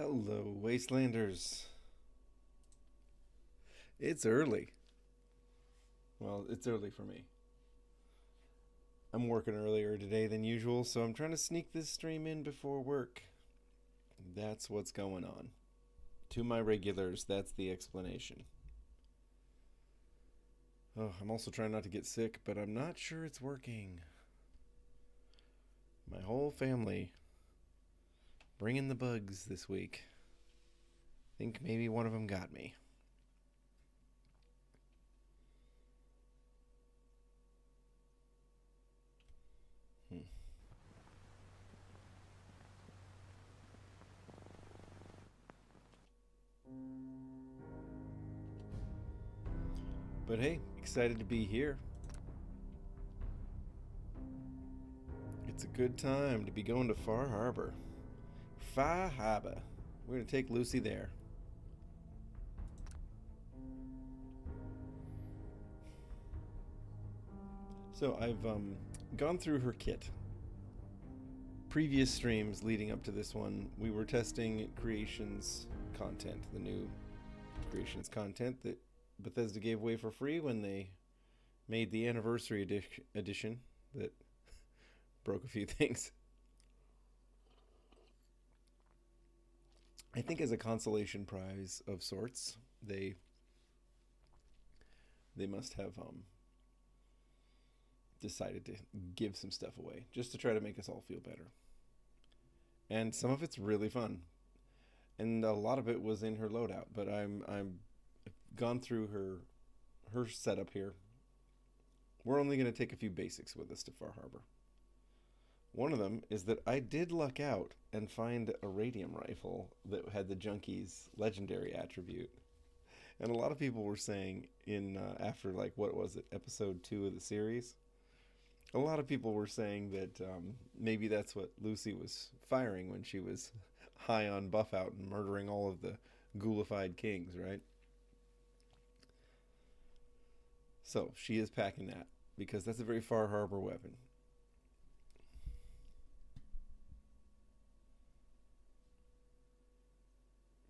Hello, Wastelanders. It's early. Well, it's early for me. I'm working earlier today than usual, so I'm trying to sneak this stream in before work. That's what's going on. To my regulars, that's the explanation. Oh, I'm also trying not to get sick, but I'm not sure it's working. My whole family bringing the bugs this week. Think maybe one of them got me. But hey, excited to be here. It's a good time to be going to Far Harbor. Far Harbor. We're going to take Lucy there. So I've gone through her kit. Previous streams leading up to this one, we were testing Creations content, the new Creations content that Bethesda gave away for free when they made the anniversary edition that broke a few things. I think as a consolation prize of sorts, they must have decided to give some stuff away just to try to make us all feel better. And some of it's really fun. And a lot of it was in her loadout, but I've gone through her setup here. We're only going to take a few basics with us to Far Harbor. One of them is that I did luck out and find a radium rifle that had the Junkie's legendary attribute. And a lot of people were saying in after, like, what was it, episode 2 of the series? A lot of people were saying that maybe that's what Lucy was firing when she was high on buff out and murdering all of the ghoulified kings, right? So she is packing that because that's a very Far Harbor weapon.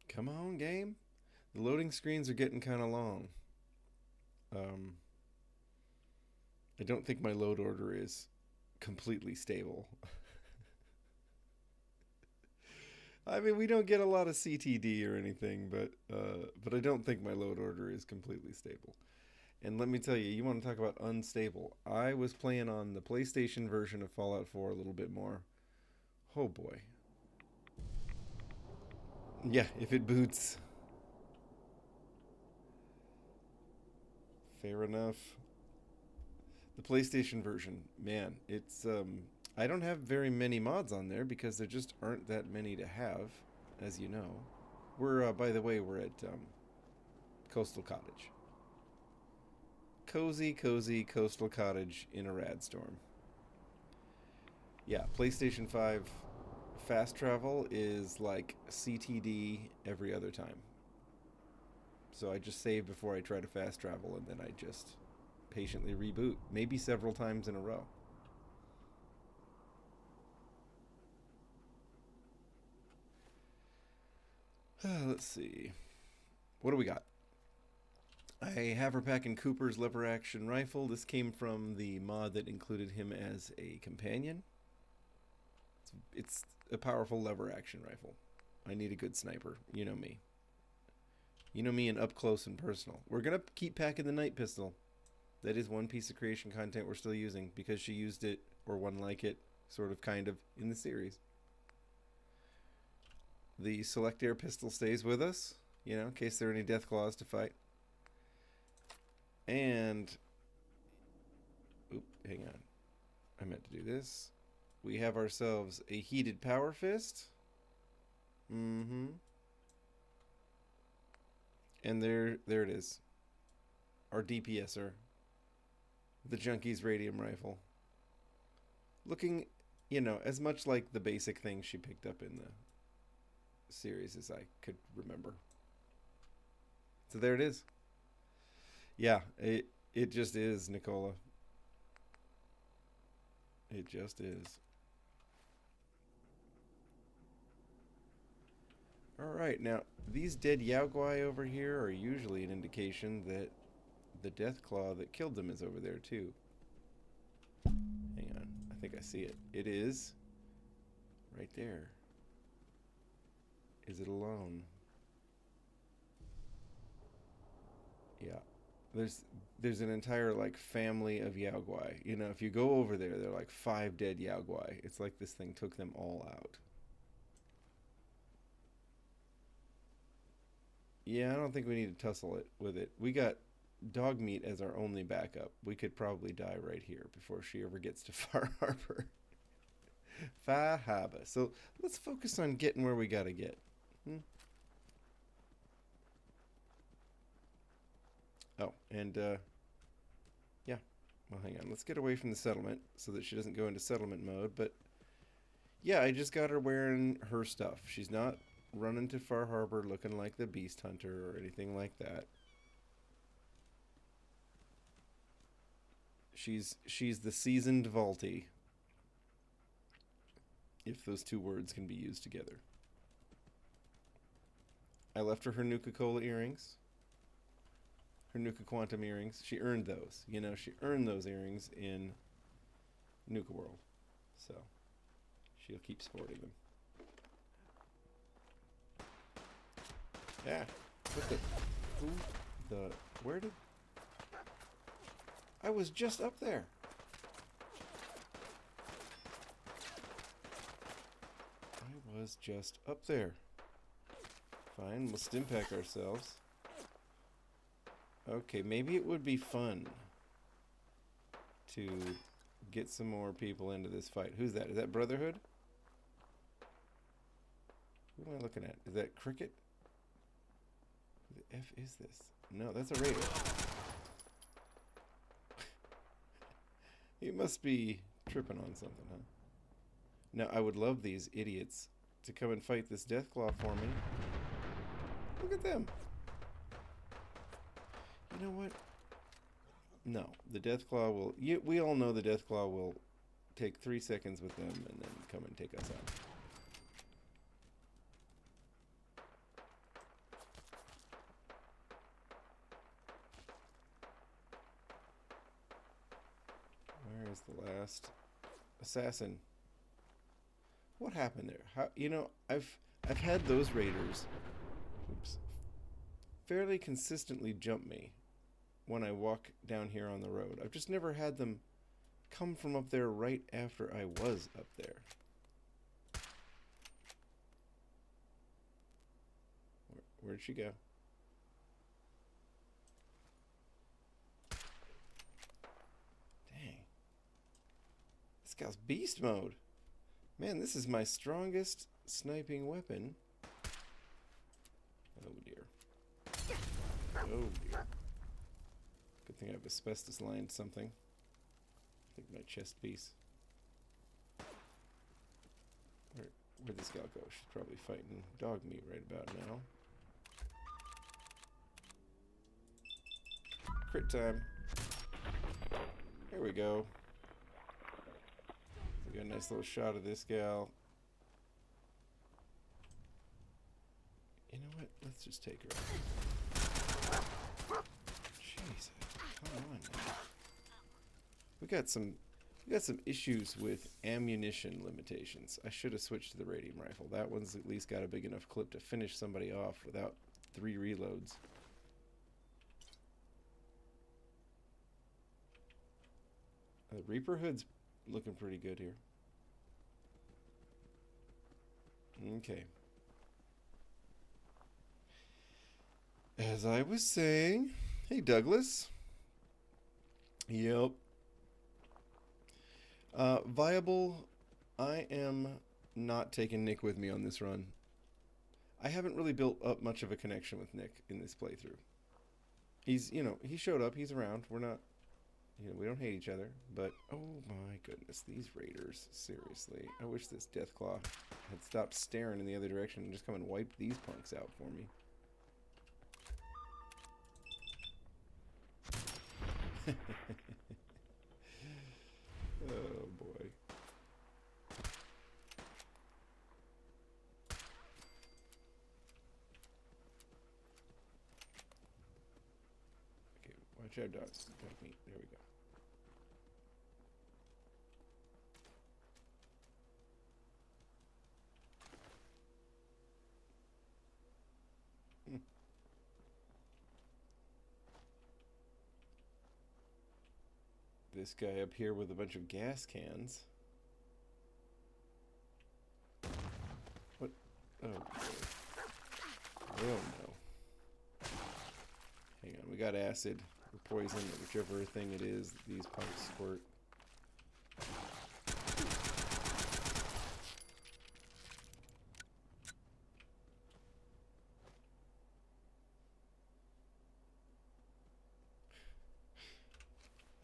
Come on, game. The loading screens are getting kind of long. I don't think my load order is completely stable. I mean, we don't get a lot of CTD or anything, but I don't think my load order is completely stable. And let me tell you, you want to talk about unstable. I was playing on the PlayStation version of Fallout 4 a little bit more. Oh boy. Yeah, if it boots. Fair enough. The PlayStation version, man, it's I don't have very many mods on there because there just aren't that many to have, as you know. We're by the way, we're at Coastal Cottage. Cozy coastal cottage in a rad storm. Yeah, PlayStation 5 fast travel is like CTD every other time. So I just save before I try to fast travel, and then I just patiently reboot, maybe several times in a row. Let's see. What do we got? I have her packing Cooper's lever action rifle. This came from the mod that included him as a companion. It's a powerful lever action rifle. I need a good sniper. You know me. You know me in up close and personal. We're going to keep packing the night pistol. That is one piece of creation content we're still using because she used it, or one like it, sort of, kind of, in the series. The select air pistol stays with us, you know, in case there are any death claws to fight. And, oop, hang on. I meant to do this. We have ourselves a heated power fist. Mm-hmm. And there it is. Our DPSer. The Junkie's radium rifle. Looking, you know, as much like the basic things she picked up in the series as I could remember. So there it is. Yeah, it just is, Nicola. It just is. Alright, now, these dead Yaogwai over here are usually an indication that the Deathclaw that killed them is over there, too. Hang on, I think I see it. It is right there. Is it alone? Yeah. There's an entire, like, family of Yaogwai. You know, if you go over there, there are like 5 dead Yaogwai. It's like this thing took them all out. Yeah, I don't think we need to tussle it with it. We got dog meat as our only backup. We could probably die right here before she ever gets to Far Harbor. Far Harbor. So let's focus on getting where we gotta get. Oh, and yeah. Well, hang on. Let's get away from the settlement so that she doesn't go into settlement mode. But yeah, I just got her wearing her stuff. She's not running to Far Harbor looking like the Beast Hunter or anything like that. She's the seasoned Vaulty, if those two words can be used together. I left her Nuka-Cola earrings. Her Nuka Quantum earrings. She earned those. You know, she earned those earrings in Nuka World. So, she'll keep sporting them. Yeah. What the... Who the... Where did... I was just up there. I was just up there. Fine, we'll stim pack ourselves. Okay, maybe it would be fun to get some more people into this fight. Who's that? Is that Brotherhood? Who am I looking at? Is that Cricket? Who the F is this? No, that's a raider. He must be tripping on something, huh? Now, I would love these idiots to come and fight this Deathclaw for me. Look at them. You know what? No, the Deathclaw will... we all know the Deathclaw will take 3 seconds with them and then come and take us out. Where is the last assassin? What happened there? How, you know, I've had those raiders, oops, fairly consistently jump me when I walk down here on the road. I've just never had them come from up there right after I was up there. Where'd she go? Dang. This guy's beast mode. Man, this is my strongest sniping weapon. Oh dear. Oh dear. Good thing I've asbestos lined something. I think my chest piece. Where'd this gal go? She's probably fighting dog meat right about now. Crit time. There we go. We got a nice little shot of this gal. You know what? Let's just take her out. Jesus, come on now. We got some issues with ammunition limitations. I should have switched to the radium rifle. That one's at least got a big enough clip to finish somebody off without 3 reloads. The Reaper Hood's looking pretty good here. Okay. As I was saying, hey Douglas. Yep. Viable, I am not taking Nick with me on this run. I haven't really built up much of a connection with Nick in this playthrough. He's, you know, he showed up, he's around. We're not, you know, we don't hate each other, but oh my goodness, these raiders, seriously. I wish this Deathclaw had stopped staring in the other direction and just come and wiped these punks out for me. Oh boy. Good job, dog. Dog meat. There we go. This guy up here with a bunch of gas cans. What? Oh, oh no. Hang on, we got acid or poison, whichever thing it is these pumps squirt.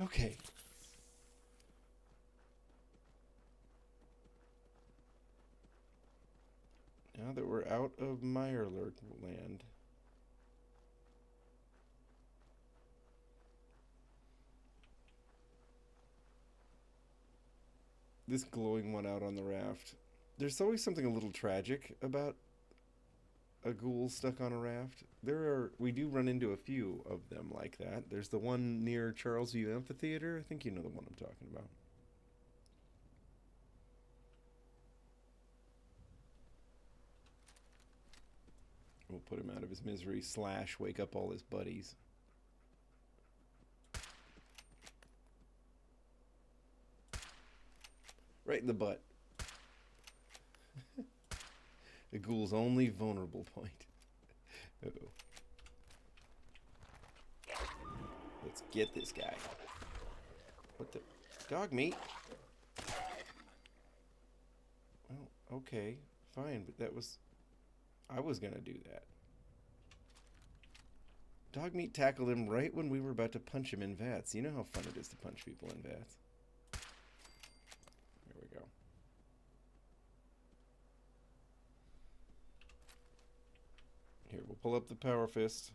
Okay. Now that we're out of Mirelurk land, this glowing one out on the raft. There's always something a little tragic about a ghoul stuck on a raft. We do run into a few of them like that. There's the one near Charlesview Amphitheater. I think you know the one I'm talking about. We'll put him out of his misery / wake up all his buddies. Right in the butt. The ghoul's only vulnerable point. Uh-oh. Let's get this guy. What the? Dog meat? Well, okay. Fine, but that was... I was gonna do that. Dog meat tackled him right when we were about to punch him in vats. You know how fun it is to punch people in vats. There we go. Here, we'll pull up the power fist.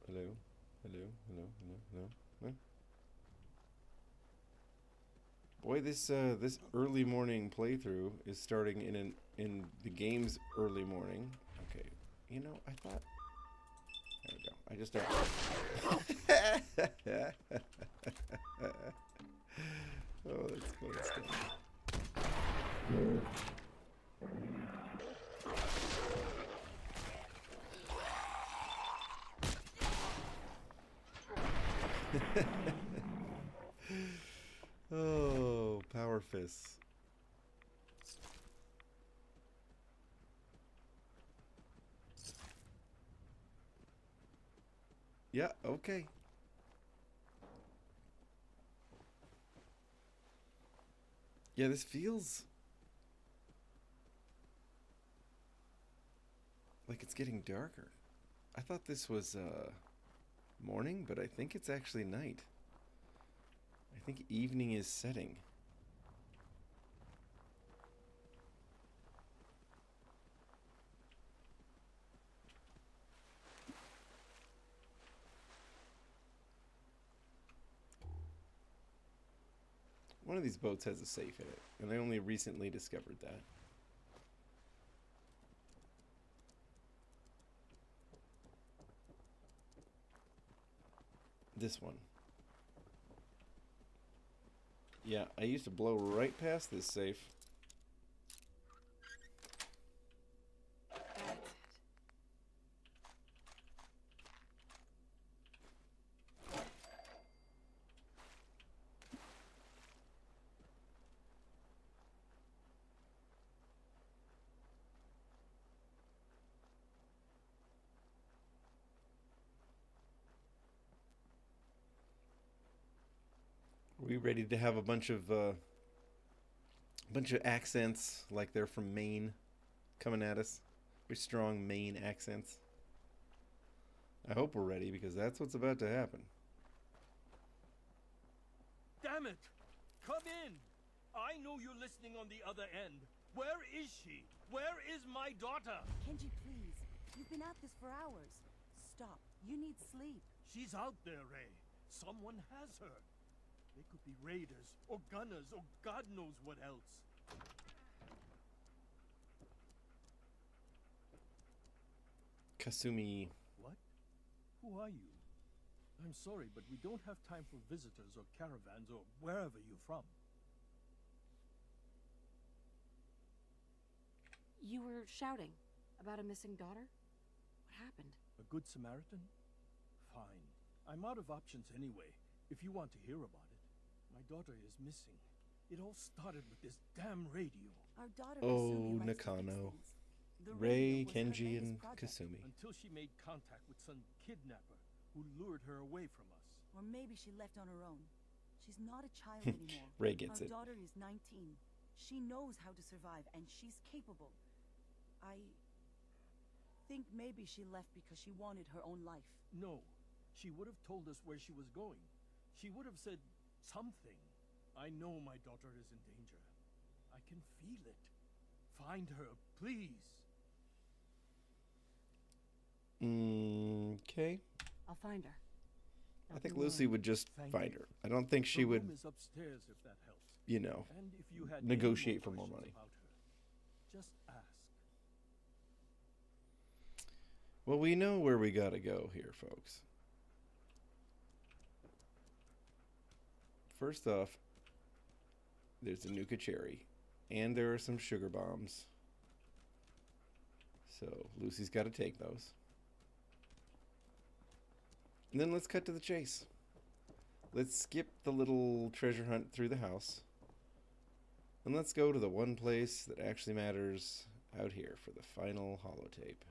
Hello, hello, hello, hello, hello. Huh? Boy, this early morning playthrough is starting in the game's early morning. Okay, you know, I thought. There we go. I just don't. Oh, that's fun stuff. Oh, power fists. Yeah, okay. Yeah, this feels like it's getting darker. I thought this was morning, but I think it's actually night. I think evening is setting. One of these boats has a safe in it, and I only recently discovered that. This one. Yeah, I used to blow right past this safe. That's it. Are we ready to have a bunch of accents like they're from Maine coming at us? Very strong Maine accents. I hope we're ready because that's what's about to happen. Damn it! Come in! I know you're listening on the other end. Where is she? Where is my daughter? Kenji, please. You've been at this for hours. Stop. You need sleep. She's out there, Ray. Someone has her. They could be raiders, or gunners, or God knows what else. Kasumi. What? Who are you? I'm sorry, but we don't have time for visitors or caravans or wherever you're from. You were shouting about a missing daughter? What happened? A good Samaritan? Fine. I'm out of options anyway, if you want to hear about it. My daughter is missing. It all started with this damn radio. Our daughter Oh, Kasumi likes to fix Nakano. things. The Rei, radio was her Kenji, latest and project. Kasumi. Until she made contact with some kidnapper who lured her away from us. Or maybe she left on her own. She's not a child anymore. Rei gets Our it. daughter is 19. She knows how to survive, and she's capable. I think maybe she left because she wanted her own life. No, she would have told us where she was going. She would have said something. I know my daughter is in danger. I can feel it. Find her, please. Okay. I'll find her. I think Lucy would just Thank find you. her. I don't think she Her would, room is upstairs if that helps. you know, And if you had any negotiate for more questions money. about her, just ask. Well, we know where we gotta go here, folks. First off, there's a Nuka Cherry, and there are some sugar bombs. So Lucy's got to take those. And then let's cut to the chase. Let's skip the little treasure hunt through the house. And let's go to the one place that actually matters out here for the final holotape.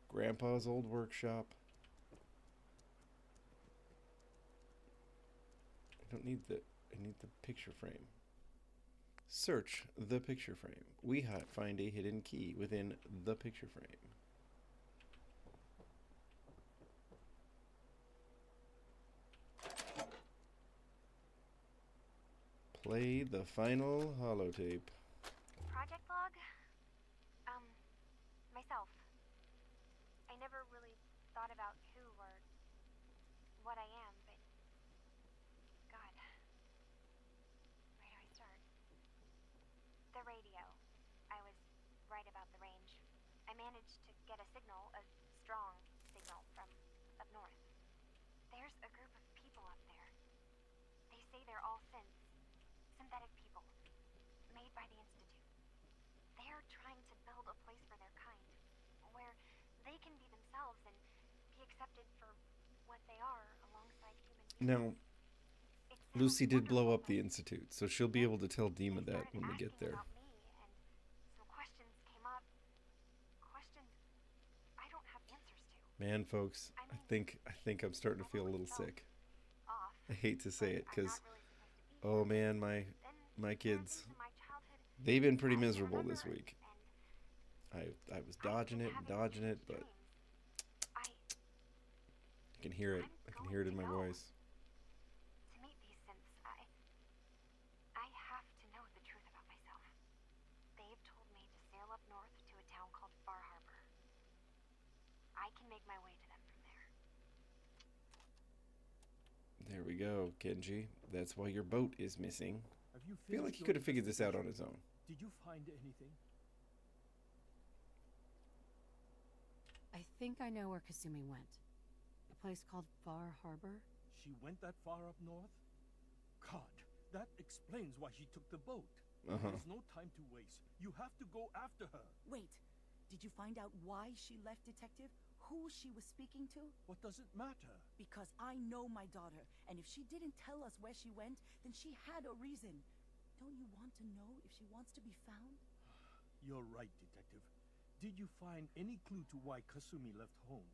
Grandpa's old workshop. I need the picture frame. Search the picture frame. We find a hidden key within the picture frame. Play the final holotape. Project log? Myself. I never really thought about who or what I am, but God. Where do I start? The radio. I was right about the range. I managed to get a signal, a strong signal from up north. There's a group of people up there. They say they're all synthetic people, made by the Institute. They're trying to build a place for their kind, where they can be themselves and be accepted for what they are alongside human beings. Now, It sounds Lucy did blow wonderful, up the but Institute, so she'll be able to tell Dima they that started when we get asking there. about me, and some questions came up. Questions I don't have answers to. Man, folks, I think I'm starting to feel a little sick. Off, I hate to say but it, I'm because, not really supposed to be oh here. man, my Then kids, things in my childhood they've been pretty I can miserable this remember, week. and I was I've dodging been it and having dodging it, strange but dreams. I can hear it. I can hear it in my voice. To meet these synths, I have to know the truth about myself. They've told me to sail up north to a town called Far Harbor. I can make my way to them from there. There we go, Kenji. That's why your boat is missing. Have you I feel like finished he your could have figured this out on his investigation? own. Did you find anything? I think I know where Kasumi went. A place called Far Harbor? She went that far up north? God, that explains why she took the boat. There's no time to waste. You have to go after her. Wait, did you find out why she left, Detective? Who she was speaking to? What does it matter? Because I know my daughter, and if she didn't tell us where she went, then she had a reason. Don't you want to know if she wants to be found? You're right, Detective. Did you find any clue to why Kasumi left home?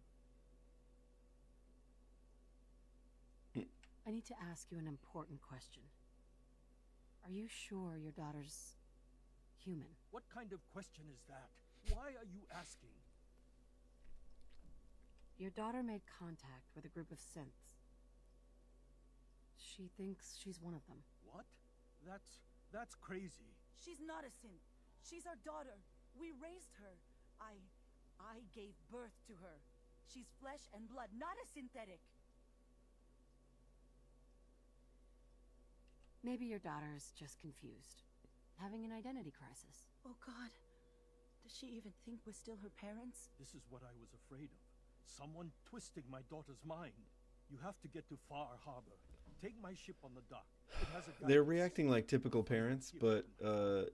I need to ask you an important question. Are you sure your daughter's human? What kind of question is that? Why are you asking? Your daughter made contact with a group of synths. She thinks she's one of them. What? That's crazy. She's not a synth. She's our daughter. We raised her. I gave birth to her. She's flesh and blood, not a synthetic. Maybe your daughter's just confused. Having an identity crisis. Oh God. Does she even think we're still her parents? This is what I was afraid of. Someone twisting my daughter's mind. You have to get to Far Harbor. Take my ship on the dock. It has a They're guidance reacting like typical parents, but,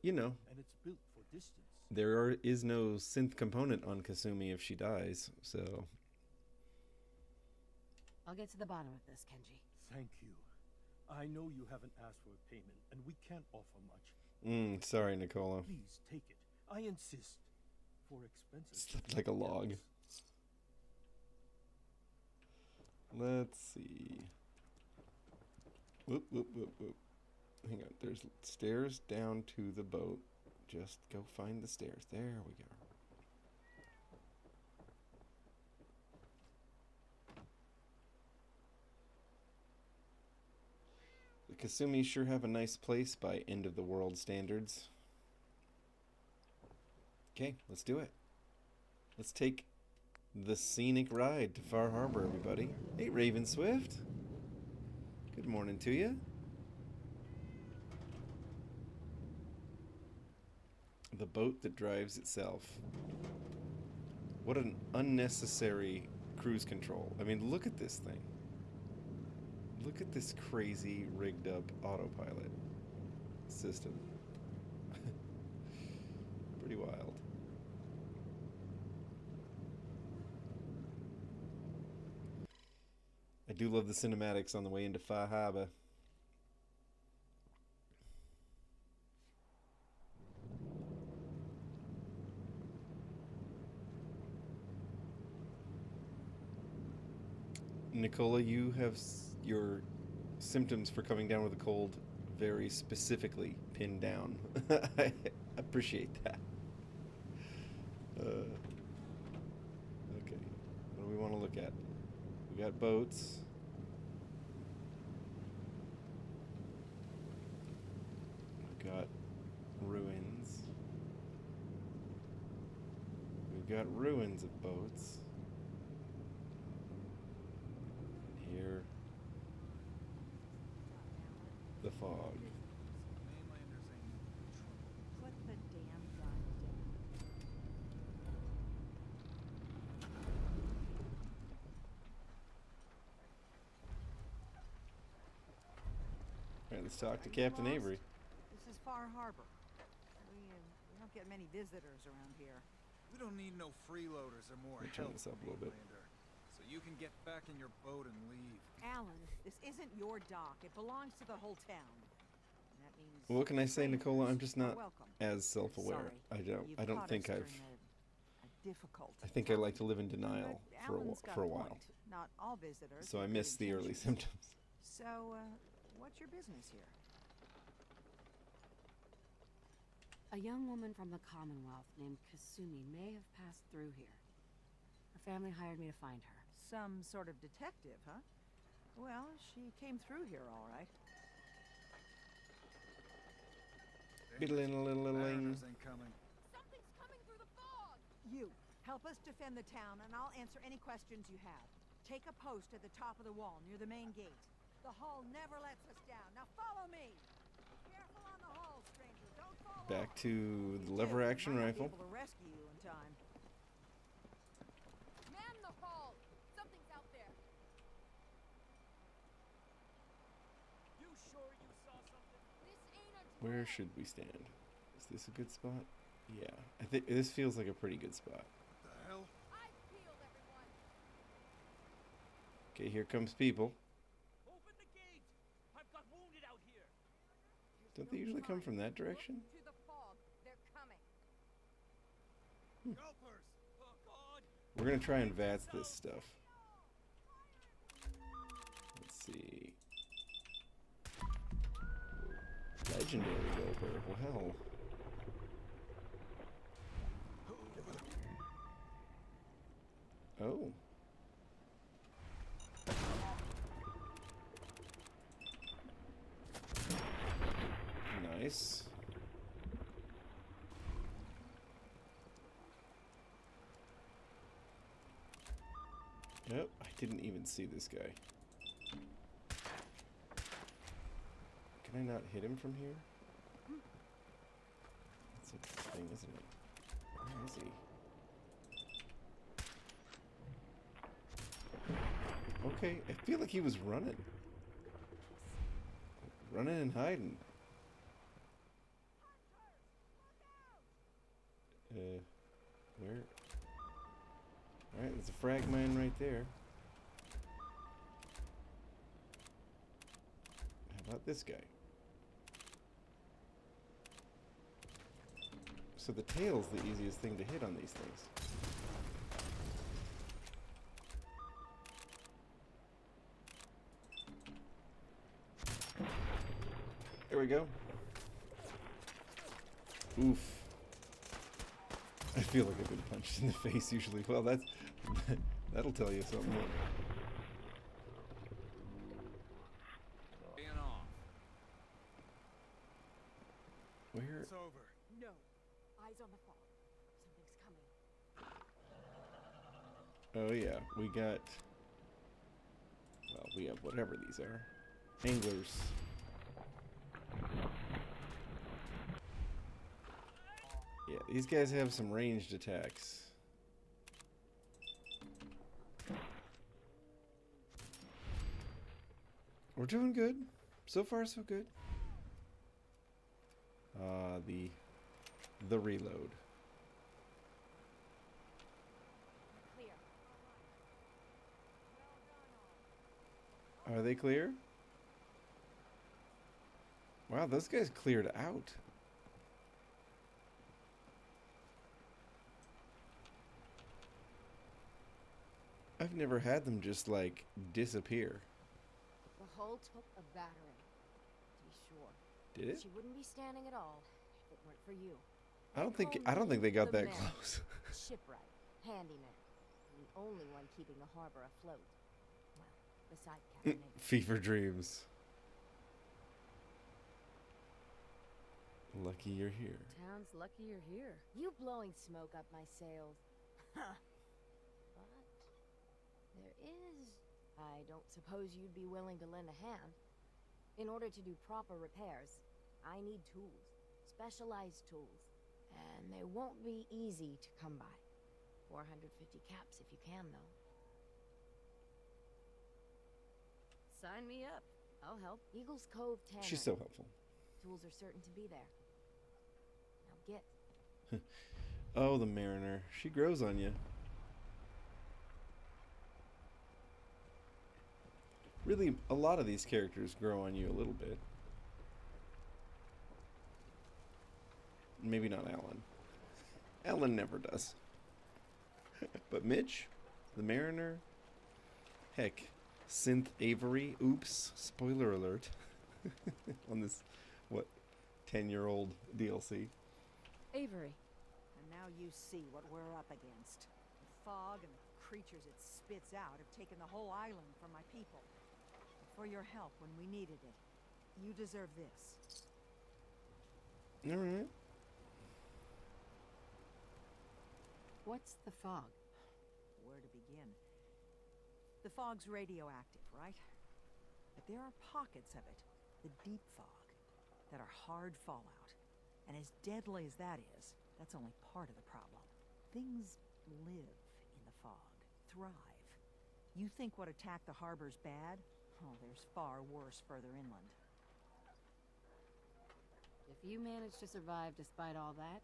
you know, and it's built for distance. there is no synth component on Kasumi if she dies, so... I'll get to the bottom of this, Kenji. Thank you. I know you haven't asked for a payment, and we can't offer much. Sorry, Nicola. Please take it. I insist. For expenses. Slipped like a log. Let's see. Whoop, whoop, whoop, whoop. Hang on, there's stairs down to the boat. Just go find the stairs. There we go. The Kasumi sure have a nice place by end of the world standards. Okay, let's do it. Let's take the scenic ride to Far Harbor, everybody. Hey, Raven Swift. Good morning to you. The boat that drives itself. What an unnecessary cruise control. I mean, look at this thing. Look at this crazy rigged up autopilot system. Pretty wild. I do love the cinematics on the way into Far Harbor. Nicola, you have your symptoms for coming down with a cold very specifically pinned down. I appreciate that. Okay, what do we want to look at? We got boats. We've got ruins. We've got ruins of boats. Here, the fog. Put the damn gun down. Alright, let's talk to Captain Avery. This is Far Harbor. We don't get many visitors around here. We don't need no freeloaders or more Let me turn help, this up a little bit. Mainlander. So you can get back in your boat and leave. Alan, this isn't your dock. It belongs to the whole town. And that means Well, what can I say, Nicola? I'm just not welcome. as self-aware. Sorry. I don't think I've. A difficult I think I time. like to live in denial But for Alan's got a a while. point. Not all visitors. So I have miss good the early intentions. symptoms. So, what's your business here? A young woman from the Commonwealth named Kasumi may have passed through here. Her family hired me to find her. Some sort of detective, huh? Well, she came through here all right. Biddling-a-little-ling. Mariners incoming. Something's coming through the fog! You, help us defend the town, and I'll answer any questions you have. Take a post at the top of the wall, near the main gate. The hull never lets us down. Now follow me! Careful on the hull, stranger. Don't fall Back off. to the You lever did. action Might not be rifle. able to rescue you in time. Man the hull! Something's out there! You sure you saw something? This ain't a Where drill. should we stand? Is this a good spot? Yeah, I think this feels like a pretty good spot. The hell? I've peeled everyone! Okay, here comes people. Open the gate! I've got wounded out here! Don't they usually come from that direction? Look to the fog. They're coming. Gulpers! Oh, God! We're gonna try and VATS this stuff. Let's see. Legendary Gulper. Well. Oh. Nice. Nope, I didn't even see this guy. Can Can I not hit him from here? That's a thing, isn't it? Where is he? Okay, I feel like he was running. Running and hiding. Where? Alright, there's a frag mine right there. How about this guy? So the tail's the easiest thing to hit on these things. There we go. Oof. I feel like I've been punched in the face usually. Well, that'll tell you something. Being off. Where? It's over. No. Eyes on the fog. Something's coming. Oh yeah, we got. Well, we have whatever these are. Anglers. Yeah, these guys have some ranged attacks. We're doing good. So far, so good. The reload. Clear. Are they clear? Wow, those guys cleared out. I've never had them just like disappear. The hull took a battering, to be sure. Did it? She wouldn't be standing at all if it weren't for you. I don't think they got that close. Shipwright, handyman, the only one keeping the harbor afloat. Well, besides Captain Avery. Fever dreams. Lucky you're here. Town's lucky you're here. You blowing smoke up my sails. Huh. But there is... I don't suppose you'd be willing to lend a hand. In order to do proper repairs, I need tools. Specialized tools. And they won't be easy to come by. 450 caps if you can, though. Sign me up. I'll help. Eagles Cove Tannery. She's so helpful. Tools are certain to be there. Now get. Oh, the Mariner. She grows on you. Really, a lot of these characters grow on you a little bit. Maybe not Alan. Alan never does. But Mitch, the Mariner, heck, Synth Avery, oops, spoiler alert, on this, what, 10-year-old DLC. Avery. And now you see what we're up against. The fog and the creatures it spits out have taken the whole island from my people. For your help when we needed it. You deserve this. All right. What's the fog? Where to begin? The fog's radioactive, right? But there are pockets of it, the deep fog, that are hard fallout. And as deadly as that is, that's only part of the problem. Things live in the fog, thrive. You think what attacked the harbor's bad? Oh, there's far worse further inland. If you manage to survive despite all that,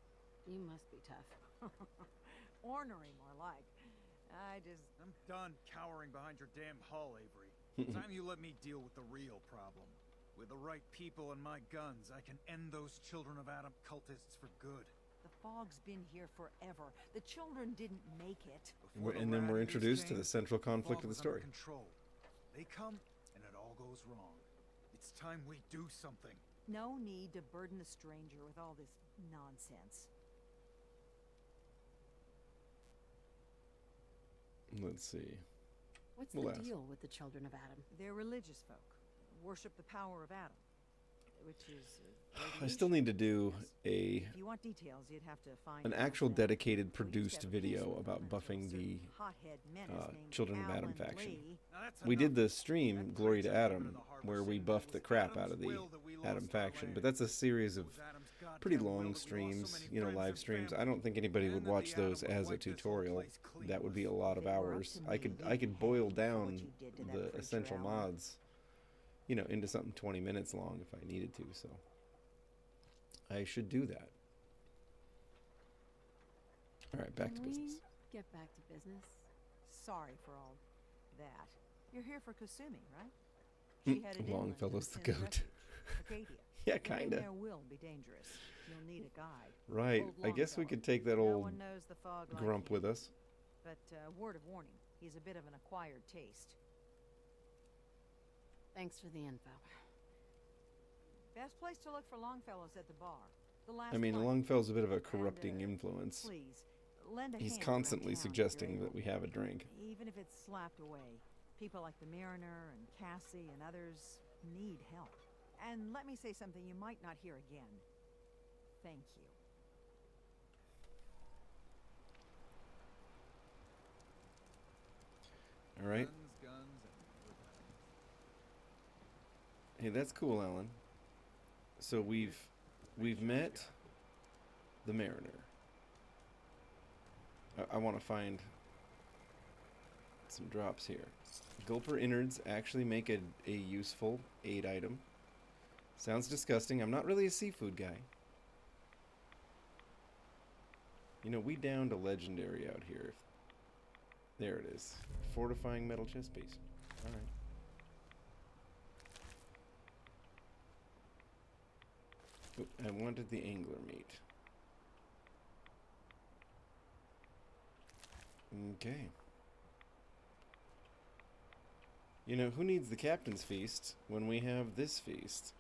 you must be tough. Ornery, more like. I'm done cowering behind your damn hull, Avery. Time you let me deal with the real problem. With the right people and my guns, I can end those Children of Adam cultists for good. The fog's been here forever. The children didn't make it. And then we're introduced to the central conflict of the story. Control. They come, and it all goes wrong. It's time we do something. No need to burden the stranger with all this nonsense. Let's see. What's We'll the ask. deal with the Children of Adam? They're religious folk. Worship the power of Adam. which is I still need to do a If you want details, you'd have to find an out actual that dedicated we used to produced have a video case about of buffing a the certain hothead menace named Children of Adam Alan faction. Lee. Now that's We did enough. the stream That Glory to brings us over Adam to the harbor where we saying buffed it the was crap Adam's out of the will that we Adam lost our faction, land. but that's a series of It was Adam's goddamn pretty will long that we lost so streams, many you know, friends live and streams. I family. don't think anybody And would that watch the Adam those would as a wipe this whole tutorial. place clean That would be a was- lot of If it were up hours. to I me, could you'd boil hate down what you did to that the creature, essential Alan. mods, you know, into something 20 minutes long if I needed to, so I should do that. All right, back to Can we business. get back to business? Sorry for all that. You're here for Kasumi, right? She headed inland Longfellow's to the Sin goat. Refuge, Acadia. Yeah, Getting kinda. there will be dangerous. You'll need a guide. Right. Old I guess we Longfellow. could take that No old one knows the fog like grump him. with us. But word of warning, he's a bit of an acquired taste. Thanks for the info. Best place to look for Longfellow's at the bar. The last I mean, flight. Longfellow's a bit of a And, corrupting influence. Please, lend a He's hand around constantly town if suggesting you're that able. we have a drink. Even if it's slapped away, people like the Mariner and Cassie and others need help. And let me say something you might not hear again. Thank you. All right. Guns, and Hey, that's cool, Alan. So we've met the Mariner. I want to find some drops here. Gulper innards actually make a useful aid item. Sounds disgusting. I'm not really a seafood guy. You know, we downed a legendary out here. There it is. Fortifying metal chest piece. Alright. I wanted the angler meat. Okay. You know, who needs the captain's feast when we have this feast?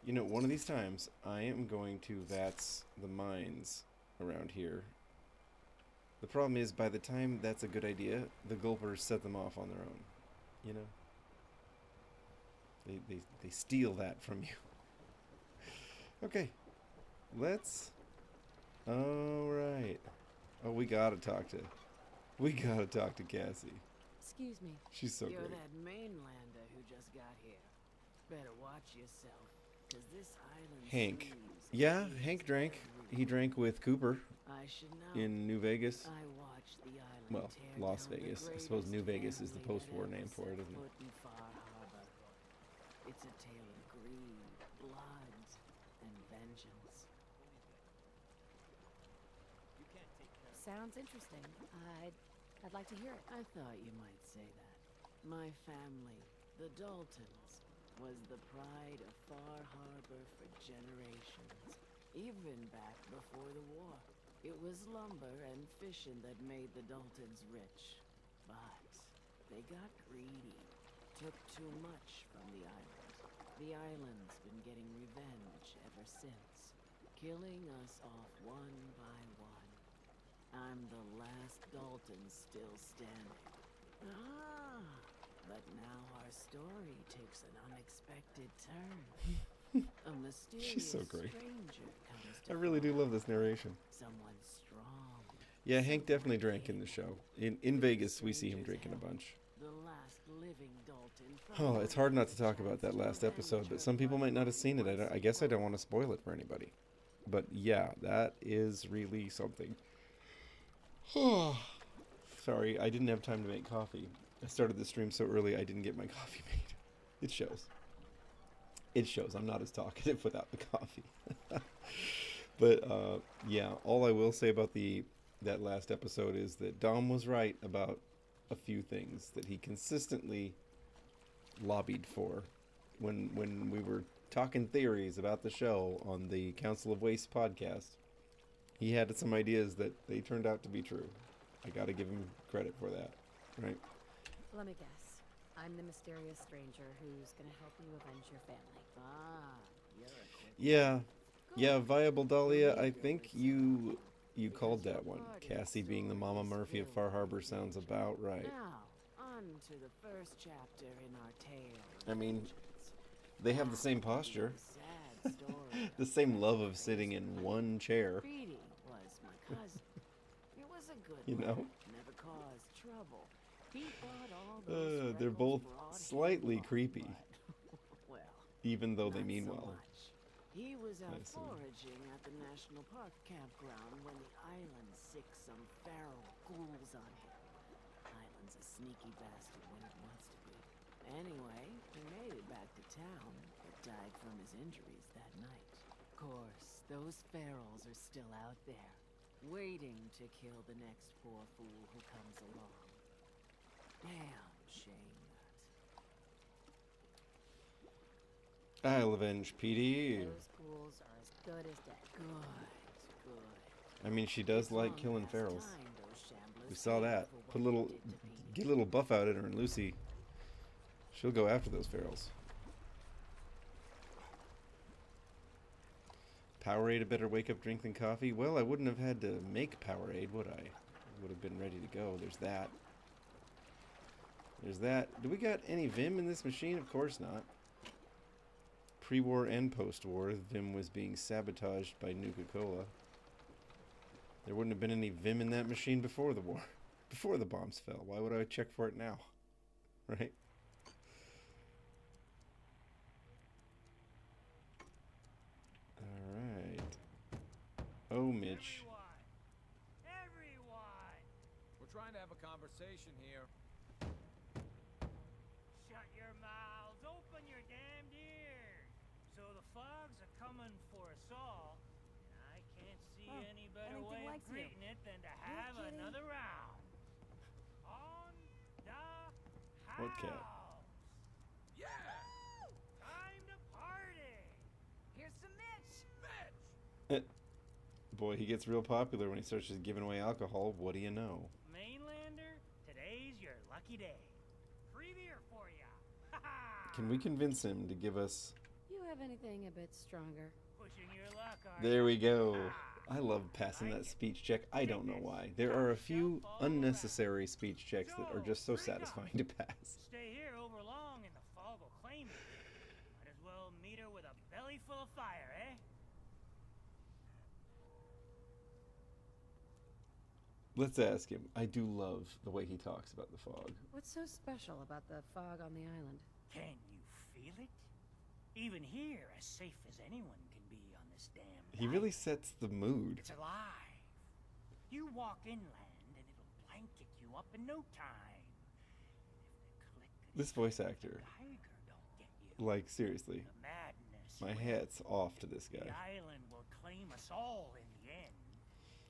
You know, one of these times, I am going to Vats the mines around here. The problem is, by the time that's a good idea, the Gulpers set them off on their own. You know? They steal that from you. Okay. Let's... Alright. Oh, we gotta talk to Cassie. Excuse me. She's so You're great. that mainlander who just got here. Better watch yourself, 'cause this island Hank. seems Yeah, is Hank drank. every- He drank with Cooper I should know. in New Vegas. I watched the island Well, tear Las down the Vegas. I suppose New greatest Vegas is the family post-war that name ever for it, set isn't it? foot in Far Harbor. It's a tale of greed, blood, and vengeance. Sounds interesting. I'd like to hear it. I thought you might say that. My family, the Daltons, was the pride of Far Harbor for generations, even back before the war. It was lumber and fishing that made the Daltons rich. But they got greedy, took too much from the island. The island's been getting revenge ever since, killing us off one by one. I'm the last Dalton still standing. Ah, but now our story takes an unexpected turn. A mysterious She's so great. stranger comes I to really do Far love this narration. Someone strong. Yeah, Hank definitely drank in the show. In Vegas, we see him drinking a bunch. The last living Dalton from Oh, it's hard not to talk Chance about that last to episode, avenge but her some people might not have seen it. once I guess I don't more. want to spoil it for anybody. But yeah, that is really something. Sorry, I didn't have time to make coffee. I started the stream so early I didn't get my coffee made. It shows. It shows. I'm not as talkative without the coffee. But yeah, all I will say about that last episode is that Dom was right about a few things that he consistently lobbied for when we were talking theories about the show on the Council of Waste podcast. He had some ideas that they turned out to be true. I gotta give him credit for that, right? Let me guess. I'm the mysterious stranger who's gonna help you avenge your family. Ah, you're a quick Yeah, Viable Dahlia, I think you called that one. Cassie being the Mama Murphy of Far Harbor sounds about right. Now, on on to the first chapter in our tale. I mean, they have the same posture. Sad story. The same love of sitting in one chair. Greedy was my cousin. He was a good You know? lad, never caused trouble. He bought all those They're both freckles brought slightly him, creepy, but, well, even though they not mean so well. much. He was out I see. foraging at the National Park campground when the island sicked some feral ghouls on him. Island's a sneaky bastard when it wants to be. Anyway, he made it back to town, but died from his injuries that night. Of course, those ferals are still out there, waiting to kill the next poor fool who comes along. Damn shame that. I'll avenge PD. Those ghouls are as good as dead. Good. I mean, she does like killing ferals. We saw that. Get a little buff out in her, and Lucy, she'll go after those ferals. Powerade a better wake-up drink than coffee? Well, I wouldn't have had to make Powerade, would I? Would have been ready to go. There's that. There's that. Do we got any Vim in this machine? Of course not. Pre-war and post-war, Vim was being sabotaged by Nuka-Cola. There wouldn't have been any Vim in that machine before the war. Before the bombs fell. Why would I check for it now? Right? Alright. Oh, Mitch. Everyone! We're trying to have a conversation here. Shut your mouths, open your damned ears. So the fogs are coming for us all, and I can't see any better anything way of likes you. greeting it than to have kitty. another round. On the house. What cat? Yeah! Time to party. Here's some Mitch. Boy, he gets real popular when he starts just giving away alcohol. What do you know? Mainlander, today's your lucky day. Free beer for ya. Ha ha. Can we convince him to give us... You have anything a bit stronger? Pushing your luck, are There ya? we go. Ah, I love passing that speech check. I don't know why. There are a few unnecessary speech checks that are just so satisfying to pass. Stay here over long and the fog will claim you. Might as well meet her with a belly full of fire, eh? Let's ask him. I do love the way he talks about the fog. What's so special about the fog on the island? Can you feel it? Even here, as safe as anyone can be on this damn He night. really sets the mood. It's alive. You walk inland and it'll blanket you up in no time. If the click of This voice actor, tiger don't get you, like, seriously, the madness my will. hat's off to this guy. The island will claim us all in the end.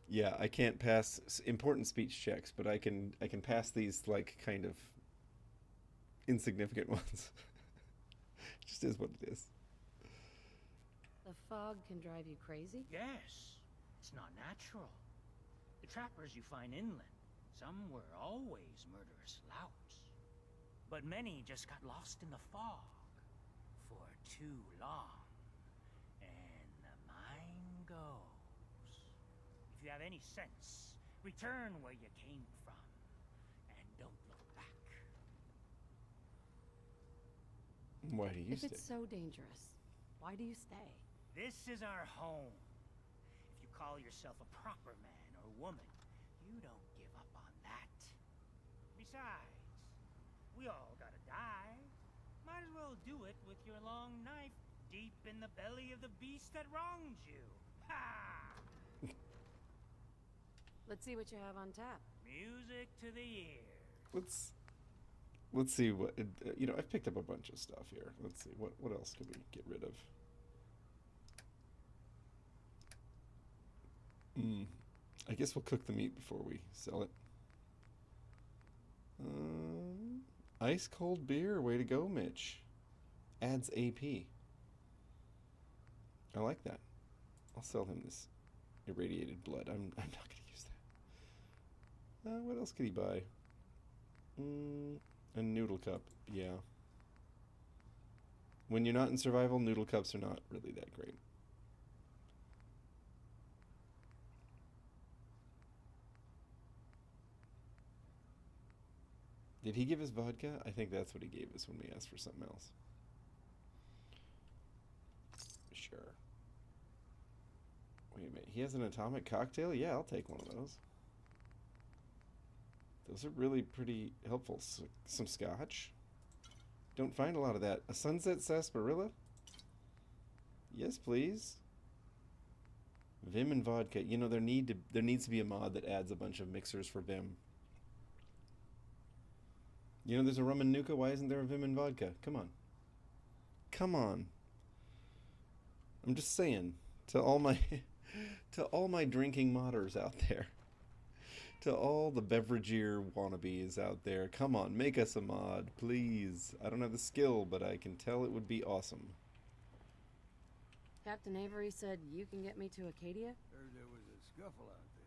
Yeah, I can't pass important speech checks, but I can pass these, like, kind of insignificant ones. It just is what it is. The fog can drive you crazy? Yes, it's not natural. The trappers you find inland, some were always murderous louts. But many just got lost in the fog for too long. And the mind goes. If you have any sense, return where you came from. And don't look back. Why do you If stay? it's so dangerous, why do you stay? This is our home. If you call yourself a proper man or woman, you don't give up on that. Besides, we all gotta die. Might as well do it with your long knife deep in the belly of the beast that wronged you. Ha! Let's see what you have on tap. Music to the ear. Let's see what you know. I've picked up a bunch of stuff here. Let's see what else could we get rid of. I guess we'll cook the meat before we sell it. Ice cold beer, way to go, Mitch. Adds AP. I like that. I'll sell him this irradiated blood. I'm not gonna use that. What else could he buy? A noodle cup, yeah. When you're not in survival, noodle cups are not really that great. Did he give us vodka? I think that's what he gave us when we asked for something else. Sure. Wait a minute. He has an atomic cocktail? Yeah, I'll take one of those. Those are really pretty helpful. Some scotch. Don't find a lot of that. A sunset sarsaparilla? Yes, please. Vim and vodka. You know, there needs to be a mod that adds a bunch of mixers for Vim. You know, there's a rum and nuka. Why isn't there a Vim and vodka? Come on. Come on. I'm just saying to all my drinking modders out there. To all the beverageer wannabes out there, come on, make us a mod, please. I don't have the skill, but I can tell it would be awesome. Captain Avery said you can get me to Acadia? Heard there was a scuffle out there.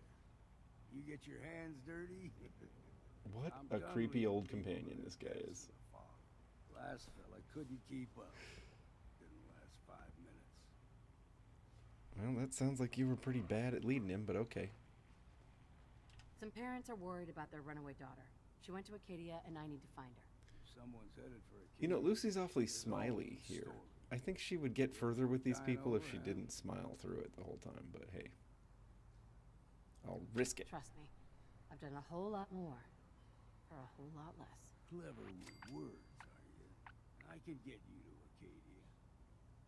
You get your hands dirty? What a creepy old companion this guy is. Last fella couldn't keep up. Didn't last 5 minutes. Well, that sounds like you were pretty bad at leading him, but okay. Some parents are worried about their runaway daughter. She went to Acadia, and I need to find her. Someone's headed for Acadia. You know, Lucy's awfully smiley here. I think she would get further with these people if she didn't smile through it the whole time, but hey. I'll risk it. Trust me, I've done a whole lot more for a whole lot less. Clever with words, are you? I can get you to Acadia.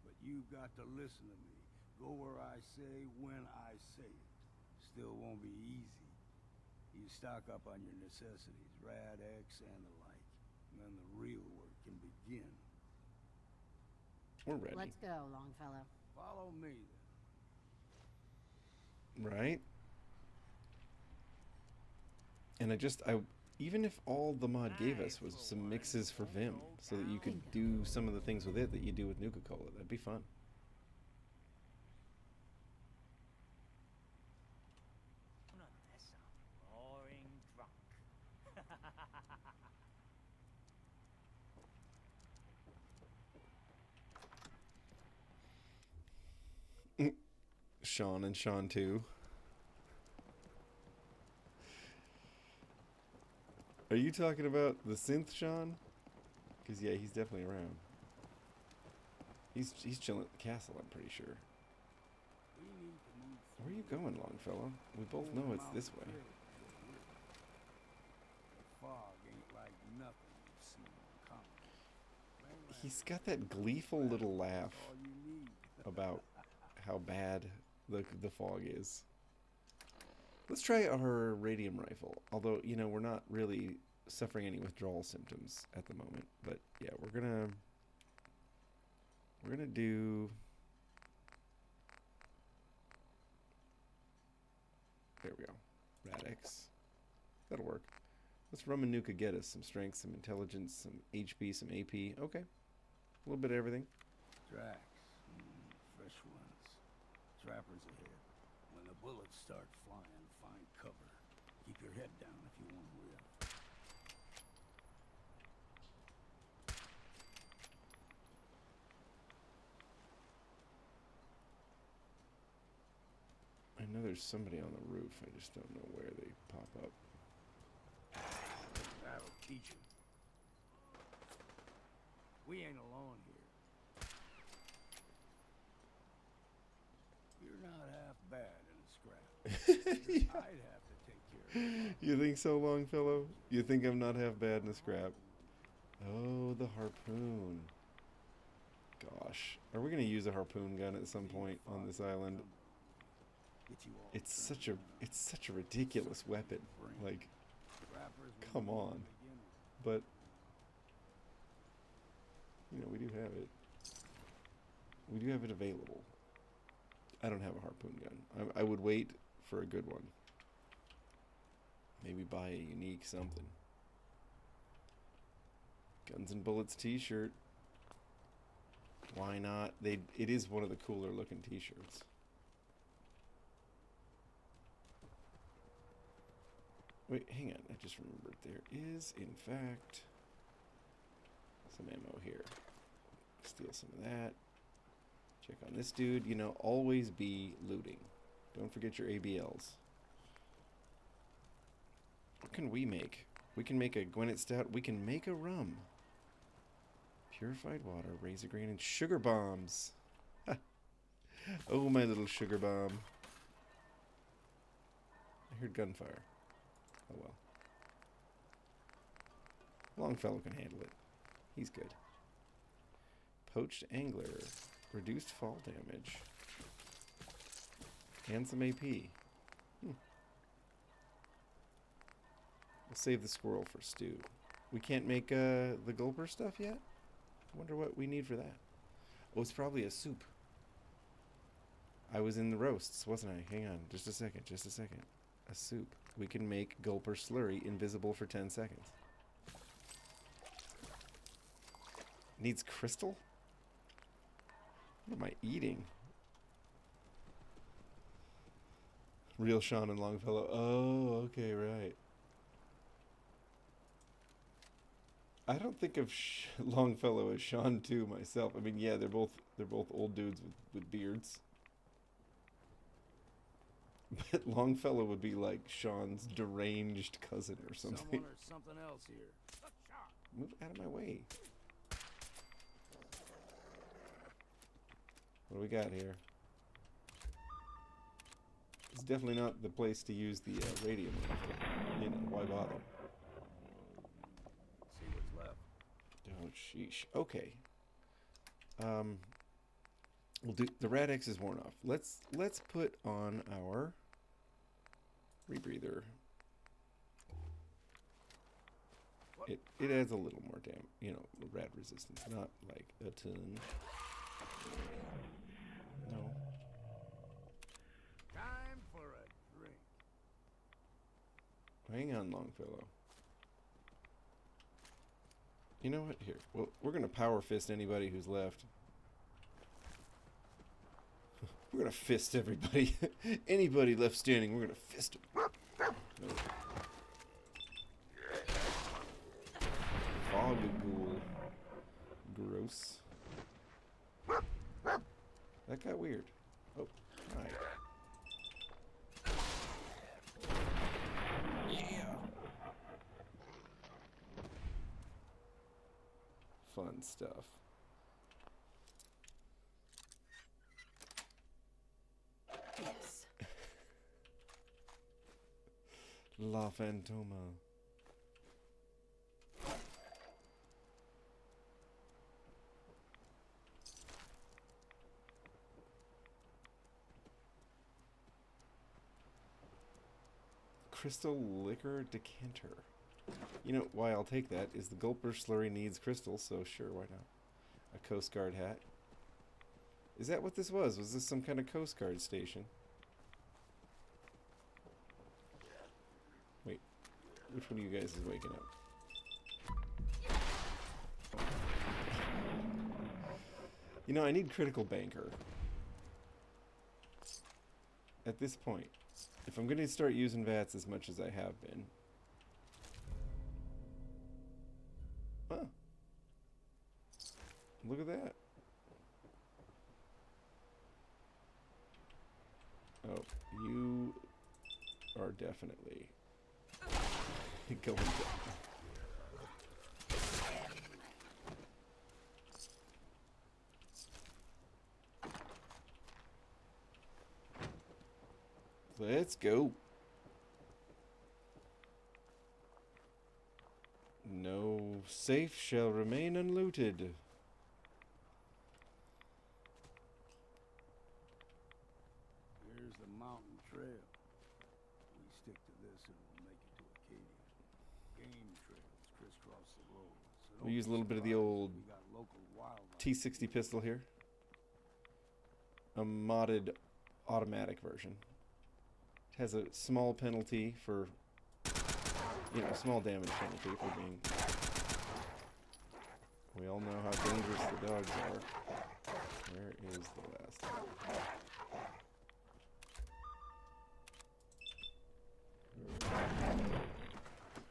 But you've got to listen to me. Go where I say, when I say it. Still won't be easy. You stock up on your necessities, Rad-X and the like. And then the real work can begin. We're ready. Let's go, Longfellow. Follow me, then. Right? And even if all the mod gave us was some mixes for Vim, so that you could do some of the things with it that you do with Nuka-Cola, that'd be fun. Sean and Sean 2. Are you talking about the synth Sean? Because yeah, he's definitely around. He's chilling at the castle, I'm pretty sure. Where are you going, Longfellow? We both know it's this way. He's got that gleeful little laugh about how bad the fog is. Let's try our radium rifle. Although, you know, we're not really suffering any withdrawal symptoms at the moment. But yeah, we're gonna do. There we go. Rad-X. That'll work. Let's rum and nuka get us some strength, some intelligence, some HP, some AP. Okay. A little bit of everything. Tracks. Fresh ones. Trappers ahead. When the bullets start flying, find cover. Keep your head down if you want to live. I know there's somebody on the roof. I just don't know where they pop up. That'll teach him. We ain't alone here. You're not half bad in a scrap. I'd have to take care of it. You think so, Longfellow? You think I'm not half bad in a scrap? Oh, the harpoon. Gosh. Are we going to use a harpoon gun at some point on this island? It's such a ridiculous weapon. Like, come on. But, you know, we do have it. We do have it available. I don't have a harpoon gun. I would wait for a good one. Maybe buy a unique something. Guns and Bullets t-shirt. Why not? It is one of the cooler looking t-shirts. Wait, hang on. I just remembered there is, in fact, some ammo here. Steal some of that. Check on this dude. You know, always be looting. Don't forget your ABLs. What can we make? We can make a Gwinnett Stout. We can make a rum. Purified water, razor grain, and sugar bombs. Oh, my little sugar bomb. I heard gunfire. Oh well. Longfellow can handle it. He's good. Poached angler. Reduced fall damage. And some AP. We'll save the squirrel for stew. We can't make the gulper stuff yet? I wonder what we need for that. Oh, it's probably a soup. I was in the roasts, wasn't I? Hang on, just a second, just a second. A soup. We can make gulper slurry invisible for 10 seconds. Needs crystal? What am I eating? Real Sean and Longfellow. Oh, okay, right. I don't think of Longfellow as Sean too myself. I mean, yeah, they're both old dudes with beards. But Longfellow would be like Sean's deranged cousin or something. Someone or something else here. Move out of my way. What do we got here? It's definitely not the place to use the radium. You know, why bother? See what's left. Oh, sheesh. Okay. We'll do the Rad-X is worn off. Let's put on our rebreather. It adds a little more rad resistance, not like a ton. No. Time for a drink. Hang on, Longfellow. You know what? Here. Well, we're gonna power fist anybody who's left. We're gonna fist everybody. Anybody left standing, we're gonna fist them. No. Fog ghoul. Gross. That got weird. Oh, hi. Yeah. Fun stuff. Yes. La Fantoma. Crystal liquor decanter. You know why I'll take that is the gulper slurry needs crystal, so sure, why not? A Coast Guard hat. Is that what this was? Was this some kind of Coast Guard station? Wait, which one of you guys is waking up? You know, I need critical banker. At this point, if I'm going to start using VATS as much as I have been. Huh. Look at that. Oh, you are definitely going down. Let's go. No safe shall remain unlooted. Here's the mountain trail. We stick to this and we'll make it to Acadia. Game trails crisscross the road. So We'll use a little bit of the old we got local wildlife. T60 pistol here. A modded automatic version. It has a small penalty for, small damage penalty for being... We all know how dangerous the dogs are. Where is the last one?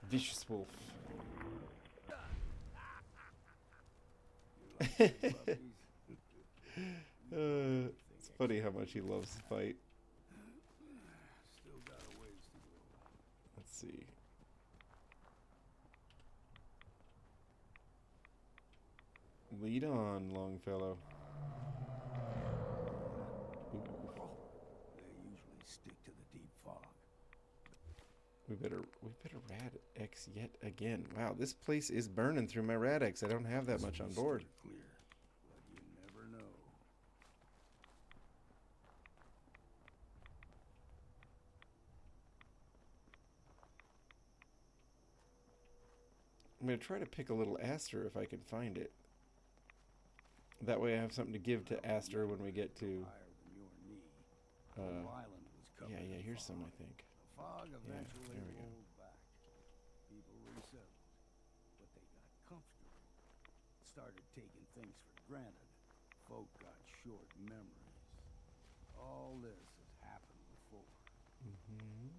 Vicious wolf. It's funny how much he loves to fight. Still got a ways to go. Let's see. Lead on, Longfellow. Ooh. They usually stick to the deep fog. We better rad X yet again. Wow, this place is burning through my rad X. I don't have that much on board. Clear, but you never know. I'm gonna try to pick a little Aster if I can find it. That way I have something to give to Aster when we get to yeah, here's some, I think. The fog eventually there we go. rolled back. People resettled, but they got comfortable. Started taking things for granted. Folk got short memories. All this has happened before. Mm-hmm.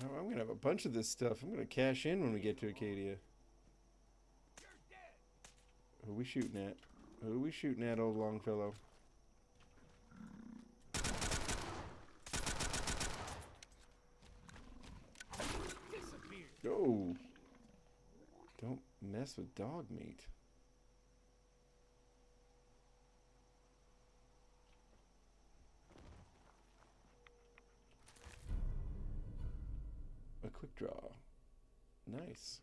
Oh, I'm gonna have a bunch of this stuff. I'm gonna cash in when we get to Acadia. Who we shooting at? Who we shooting at, old Longfellow? Oh! Don't mess with dog meat. A quick draw. Nice.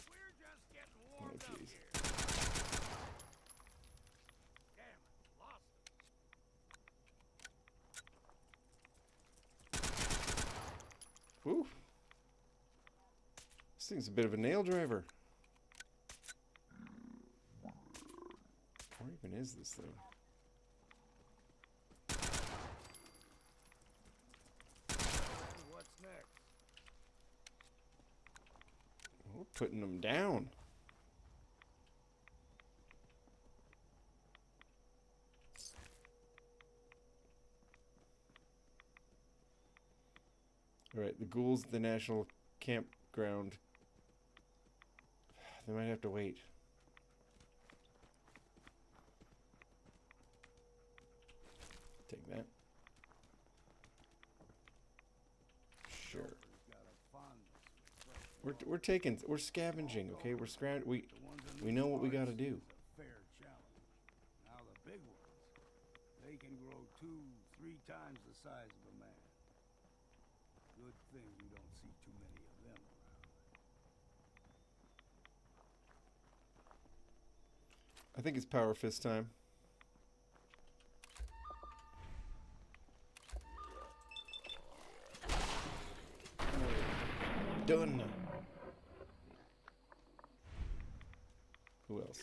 We're just getting Oh, warmed up jeez. here. Damn it, lost him. Woo! This thing's a bit of a nail driver. Where even is this thing? What's next? We're putting them down. All right, the ghouls at the national campground. They might have to wait. Take that. Sure. We're scavenging, okay? We know what we got to do. Fair challenge. Now the big ones, they can grow 2-3 times the size of a man. Good thing you don't see too many of them around. I think it's Power Fist time. Done. Who else?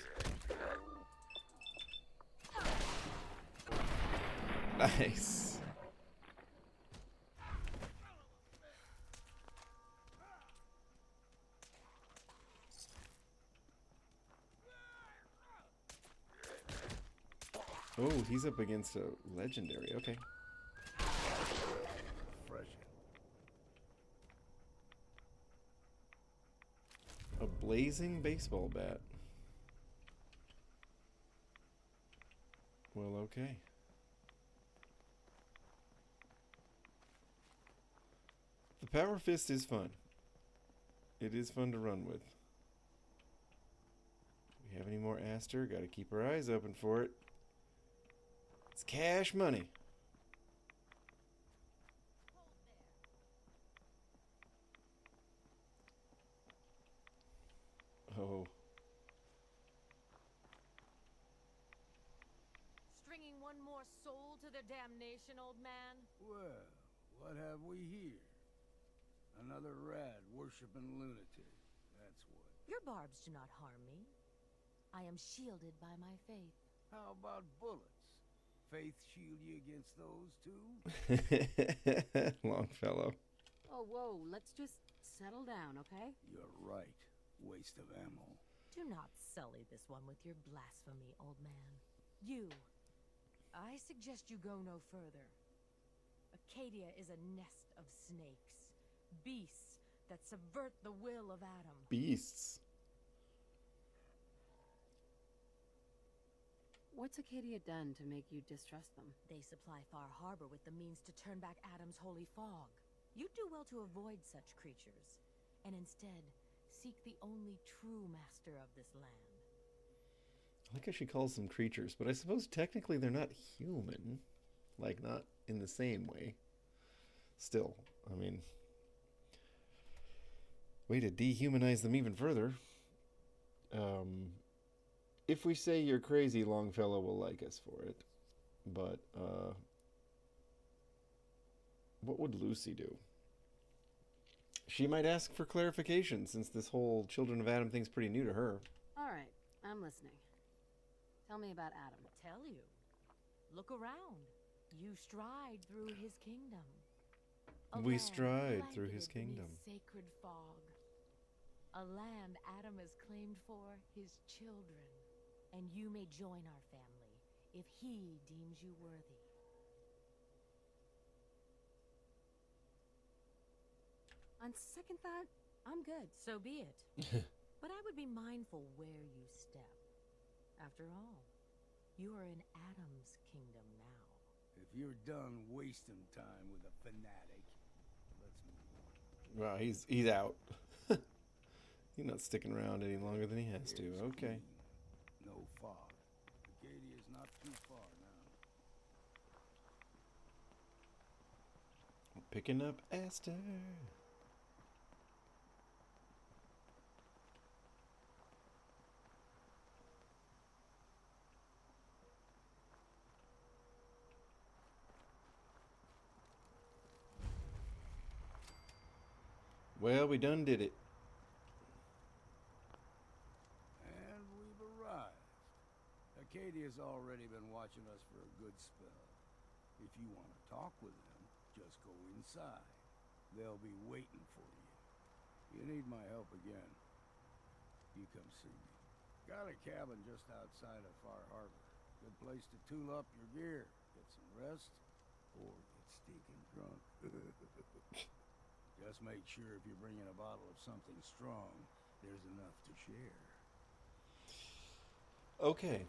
Nice. Oh, he's up against a legendary. Okay. Fresh. A blazing baseball bat. Well, okay. The Power Fist is fun. It is fun to run with. Do we have any more Aster? Gotta keep our eyes open for it. It's cash money. Oh. Stringing one more soul to their damnation, old man? Well, what have we here? Another rad worshipping lunatic. That's what. Your barbs do not harm me. I am shielded by my faith. How about bullets? Faith shield you against those too? Longfellow. Oh, whoa, let's just settle down, okay? You're right. Waste of ammo. Do not sully this one with your blasphemy, old man. You. I suggest you go no further. Acadia is a nest of snakes, beasts, that subvert the will of Adam. Beasts. What's Acadia done to make you distrust them? They supply Far Harbor with the means to turn back Adam's holy fog. You'd do well to avoid such creatures, and instead seek the only true master of this land. I like how she calls them creatures, but I suppose technically they're not human. Like, not in the same way. Still, I mean, way to dehumanize them even further. If we say you're crazy, Longfellow will like us for it. But, what would Lucy do? She might ask for clarification, since this whole Children of Adam thing's pretty new to her. Alright, I'm listening. Tell me about Adam. Tell you. Look around. You stride through his kingdom. We stride through his kingdom. Sacred fog. A land Adam has claimed for his children. And you may join our family if he deems you worthy. On second thought, I'm good. So be it. But I would be mindful where you step. After all, you are in Adam's kingdom now. If you're done wasting time with a fanatic, let's move on. Well, he's out. He's not sticking around any longer than he has to. Okay. No fog. Acadia's not too far now. Picking up Aster. Well, we done did it. And we've arrived. Acadia's already been watching us for a good spell. If you want to talk with them, just go inside. They'll be waiting for you. You need my help again, you come see me. Got a cabin just outside of Far Harbor. Good place to tool up your gear, get some rest, or get stinking drunk. Just make sure if you're bringing a bottle of something strong, there's enough to share. Okay.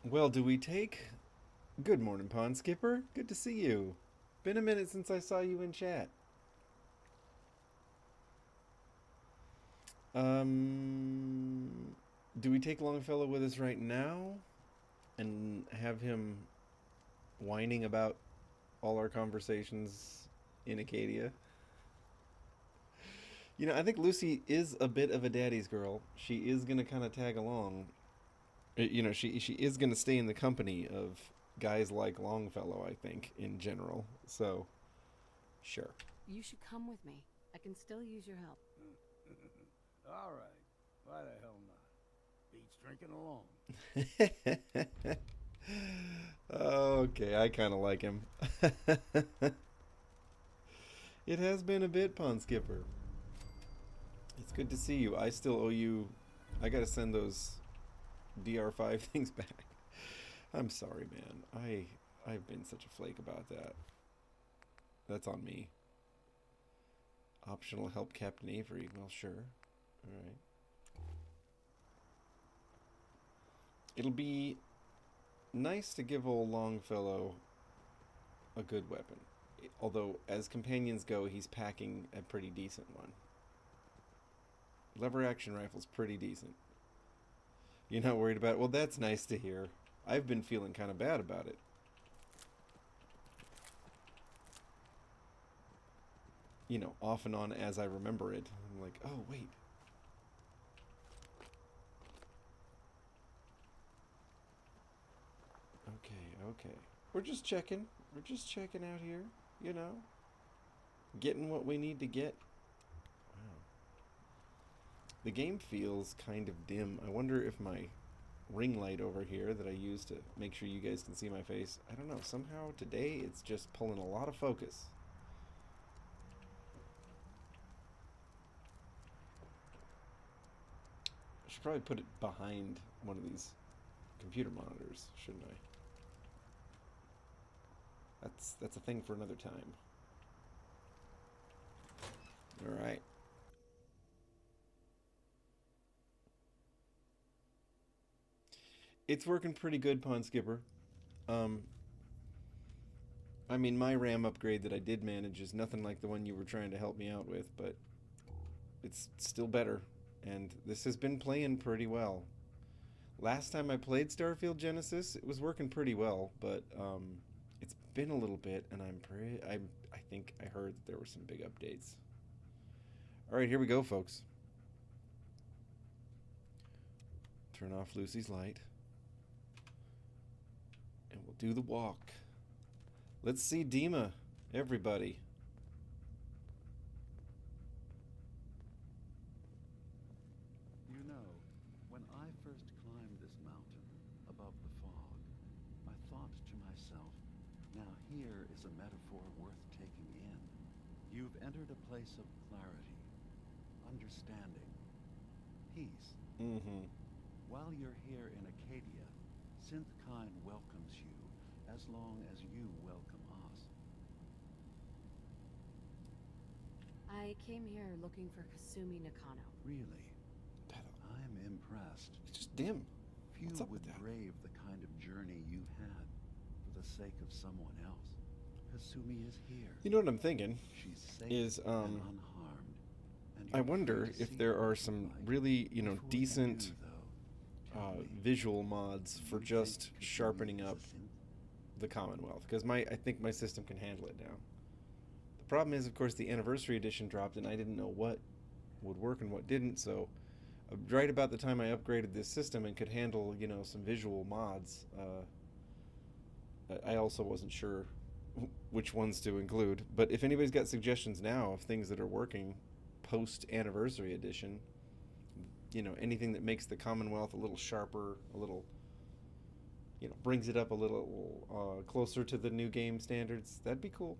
Well, do we take... Good morning, Pond Skipper. Good to see you. Been a minute since I saw you in chat. Do we take Longfellow with us right now? And have him whining about all our conversations in Acadia? You know, I think Lucy is a bit of a daddy's girl. She is going to kind of tag along. You know, she is going to stay in the company of guys like Longfellow, I think, in general. So, sure. You should come with me. I can still use your help. All right. Why the hell not? Beats drinking alone. Okay, I kind of like him. It has been a bit, Pond Skipper. It's good to see you. I still owe you... I gotta send those DR5 things back. I'm sorry, man. I've been such a flake about that. That's on me. Optional help Captain Avery. Well, sure. Alright. It'll be nice to give old Longfellow a good weapon. Although, as companions go, he's packing a pretty decent one. Lever action rifle's pretty decent. You're not worried about it? Well, that's nice to hear. I've been feeling kind of bad about it. You know, off and on as I remember it. I'm like, oh, wait. Okay. We're just checking. We're just checking out here, you know. Getting what we need to get. Wow. The game feels kind of dim. I wonder if my ring light over here that I use to make sure you guys can see my face, I don't know, somehow today it's just pulling a lot of focus. I should probably put it behind one of these computer monitors, shouldn't I? That's a thing for another time. Alright. It's working pretty good, Pond Skipper. I mean, my RAM upgrade that I did manage is nothing like the one you were trying to help me out with, but it's still better. And this has been playing pretty well. Last time I played Starfield Genesis, it was working pretty well, but it's been a little bit, and I think I heard that there were some big updates. All right, here we go, folks. Turn off Lucy's light, and we'll do the walk. Let's see Dima, everybody. You know, when I first climbed this mountain above the fog, I thought to myself, now here is a metaphor worth taking in. You've entered a place of clarity, understanding, peace. Mm-hmm. While you're here in Acadia, Synthkind welcomes you as long as you welcome us. I came here looking for Kasumi Nakano. Really? I'm impressed. It's just dim. Few What's up would with that? brave the kind of journey you had for the sake of someone else. Kasumi is here. You know what I'm thinking? She's safe Is and unharmed. And I you're wonder free to if see there what are it's some like. really, Before you decent do, though, tell me, visual mods do for you just think Kasumi sharpening is a up synth? the Commonwealth, because I think my system can handle it now. The problem is, of course, the Anniversary Edition dropped, and I didn't know what would work and what didn't. So, right about the time I upgraded this system and could handle, some visual mods, I also wasn't sure which ones to include. But if anybody's got suggestions now of things that are working post Anniversary Edition, anything that makes the Commonwealth a little sharper, a little, brings it up a little closer to the new game standards, that'd be cool.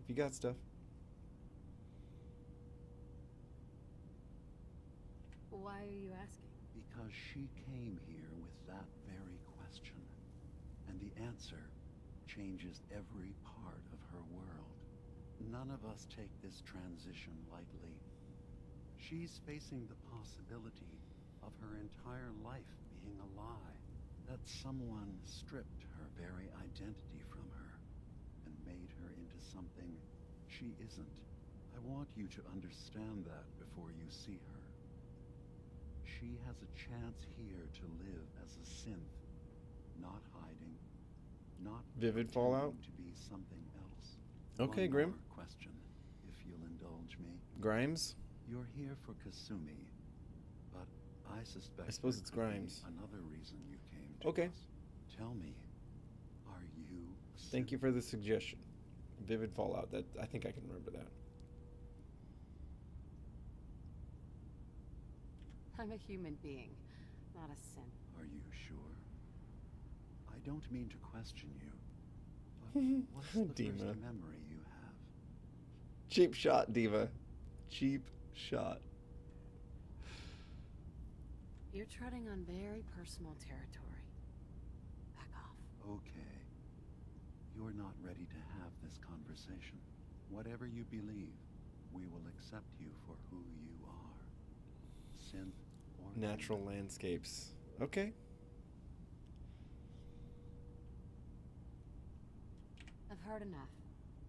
If you got stuff. Why are you asking? Because she came here with that very question. And the answer changes every part of her world. None of us take this transition lightly. She's facing the possibility of her entire life being a lie. That someone stripped her very identity from her and made her into something she isn't. I want you to understand that before you see her. She has a chance here to live as a synth, not hiding, not Vivid Fallout? pretending to be something else. Okay, One Grim. more question, if you'll indulge me. Grimes? You're here for Kasumi, but I suspect I suppose there it's could be Grimes. another reason you came to Okay. us. Tell me, are you a Thank you synth? for the suggestion. Vivid Fallout. That I think I can remember that. I'm a human being, not a synth. Are you sure? I don't mean to question you, but what's the first Dima. memory you have? Cheap shot, Diva. Cheap shot. You're treading on very personal territory. Back off. Okay. You're not ready to have this conversation. Whatever you believe, we will accept you for who you are. Synth or Natural human. landscapes. Okay. I've heard enough.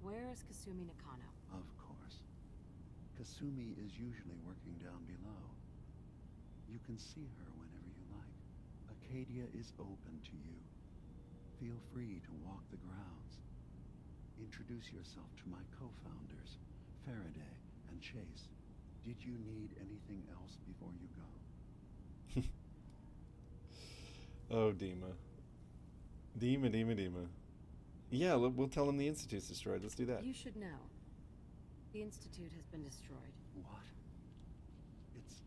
Where is Kasumi Nakano? Of course. Kasumi is usually working down below. You can see her whenever you like. Acadia is open to you. Feel free to walk the grounds. Introduce yourself to my co-founders, Faraday and Chase. Did you need anything else before you go? Oh, Dima. Dima. Yeah, we'll tell him the Institute's destroyed. Let's do that. You should know. The Institute has been destroyed. What? It's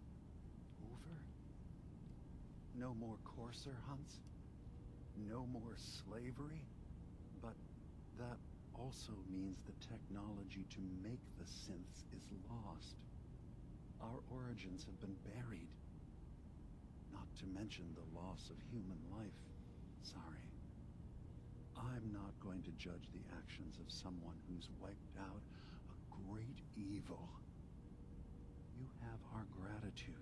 over? No more courser hunts? No more slavery? But that also means the technology to make the synths is lost. Our origins have been buried. Not to mention the loss of human life. Sorry. I'm not going to judge the actions of someone who's wiped out a great evil. You have our gratitude.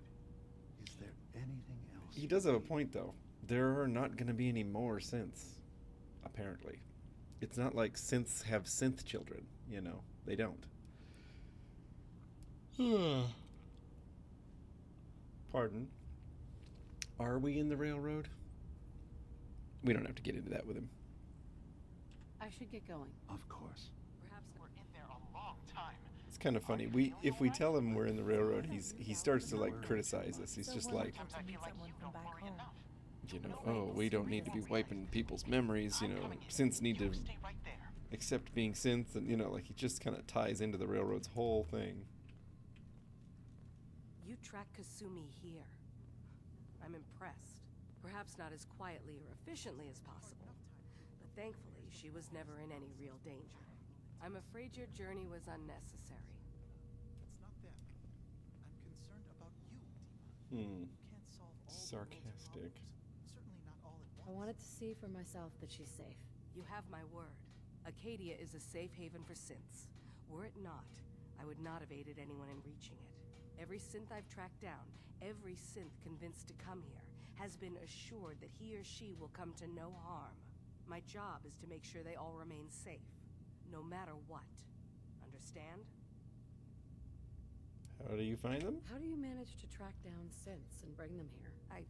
Is there anything else? He does have a point, though. there are not going to be any more synths, apparently. It's not like synths have synth children, you know. They don't. Pardon. Are we in the railroad? We don't have to get into that with him. I should get going. Of course. Perhaps we're in there a long time. It's kind of funny. If we tell him we're in the railroad, he starts to like criticize us. He's just like, you know, oh, we don't need to be wiping people's memories. You know, synths need to accept being synths, and you know, like he just kind of ties into the railroad's whole thing. You track Kasumi here. I'm impressed. Perhaps not as quietly or efficiently as possible, but thankfully she was never in any real danger. I'm afraid your journey was unnecessary. It's not them. I'm concerned about you, Dima. You can't solve all Sarcastic. the world's problems. Certainly not all at once. I wanted to see for myself that she's safe. You have my word. Acadia is a safe haven for synths. Were it not, I would not have aided anyone in reaching it. Every synth I've tracked down, every synth convinced to come here, has been assured that he or she will come to no harm. My job is to make sure they all remain safe, no matter what. Understand? How do you find them? How do you manage to track down synths and bring them here? I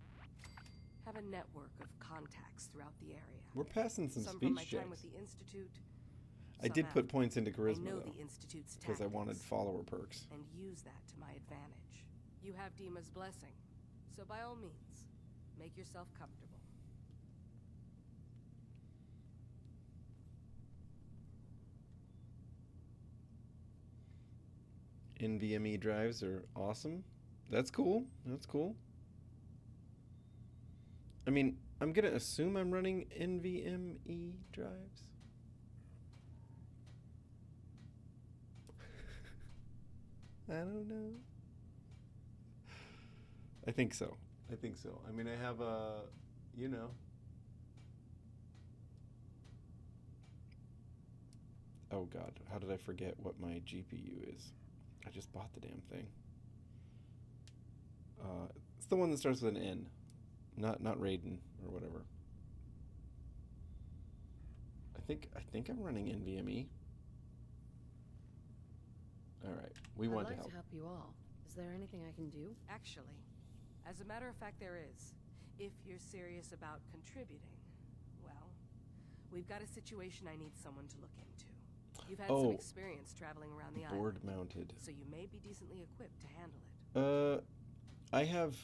have a network of contacts throughout the area. We're passing some from speech my time with checks. the Institute. I did put points into I charisma know though, the Institute's because I wanted tactics, follower perks. and use that to my advantage. You have Dima's blessing, so by all means, make yourself comfortable. NVMe drives are awesome. That's cool. That's cool. I mean, I'm gonna assume I'm running NVMe drives. I don't know. I think so. I think so. I mean, I have a, you know. Oh God, how did I forget what my GPU is? I just bought the damn thing. It's the one that starts with an N, not Raiden or whatever. I think I'm running NVMe. All right, we want to I'd like help. to help you all. Is there anything I can do? Actually, as a matter of fact, there is. If you're serious about contributing, well, we've got a situation I need someone to look into. You've had some experience traveling around the island, Board mounted. so you may be decently equipped to handle it. I have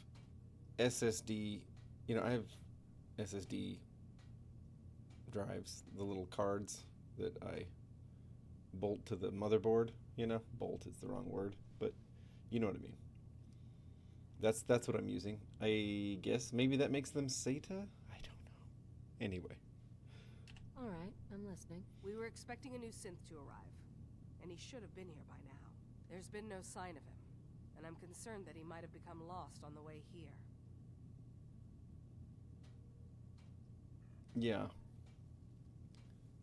SSD. You know, I have SSD drives, the little cards that I bolt to the motherboard. You know, bolt is the wrong word, but you know what I mean. That's what I'm using. I guess maybe that makes them SATA? I don't know. Anyway. All right, I'm listening. We were expecting a new synth to arrive, and he should have been here by now. There's been no sign of him, and I'm concerned that he might have become lost on the way here. Yeah.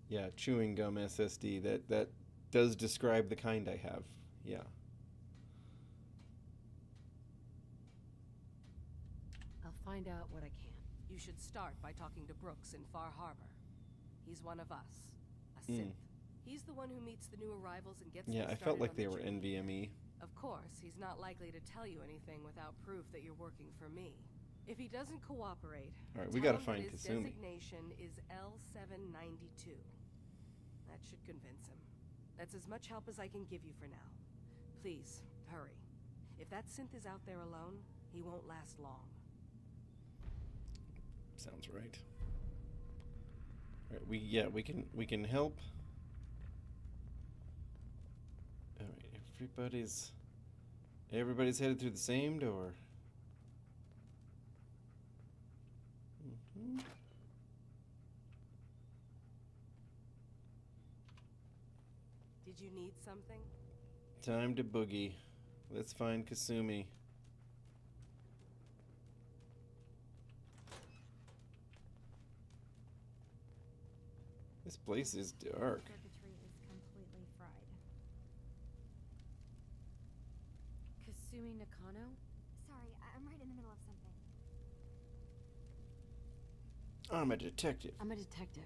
Yeah, chewing gum SSD. That does describe the kind I have. Yeah. I'll find out what I can. You should start by talking to Brooks in Far Harbor. He's one of us, a synth. He's the one who meets the new arrivals and gets Yeah, them I felt started like on they the were journey. NVMe. Of course, he's not likely to tell you anything without proof that you're working for me. If he doesn't cooperate, All right, we gotta tell him find that his Kasumi. designation is L792. That should convince him. That's as much help as I can give you for now. Please, hurry. If that synth is out there alone, he won't last long. Sounds right. All right, we can help. All right, everybody's headed through the same door. Did you need something? Time to boogie. Let's find Kasumi. This place is dark. Circuitry is completely fried. Kasumi Nakano? Sorry, I'm right in the middle of something. I'm a detective. I'm a detective.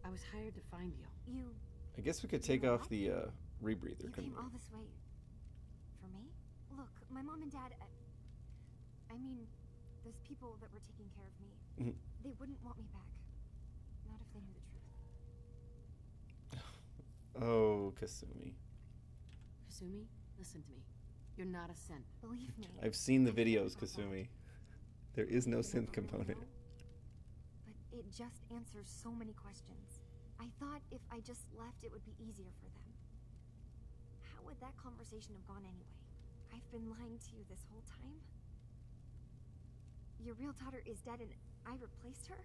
I was hired to find you. I guess we could take off the rebreather. You came all this way for me? Look, my mom and dad, I mean, those people that were taking care of me, they wouldn't want me back. Not if they knew the truth. Oh, Kasumi. Kasumi, listen to me. You're not a synth. Believe me. I've seen the videos, Kasumi. There is no synth component. But it just answers so many questions. I thought if I just left, it would be easier for them. How would that conversation have gone anyway? I've been lying to you this whole time? Your real daughter is dead and I replaced her?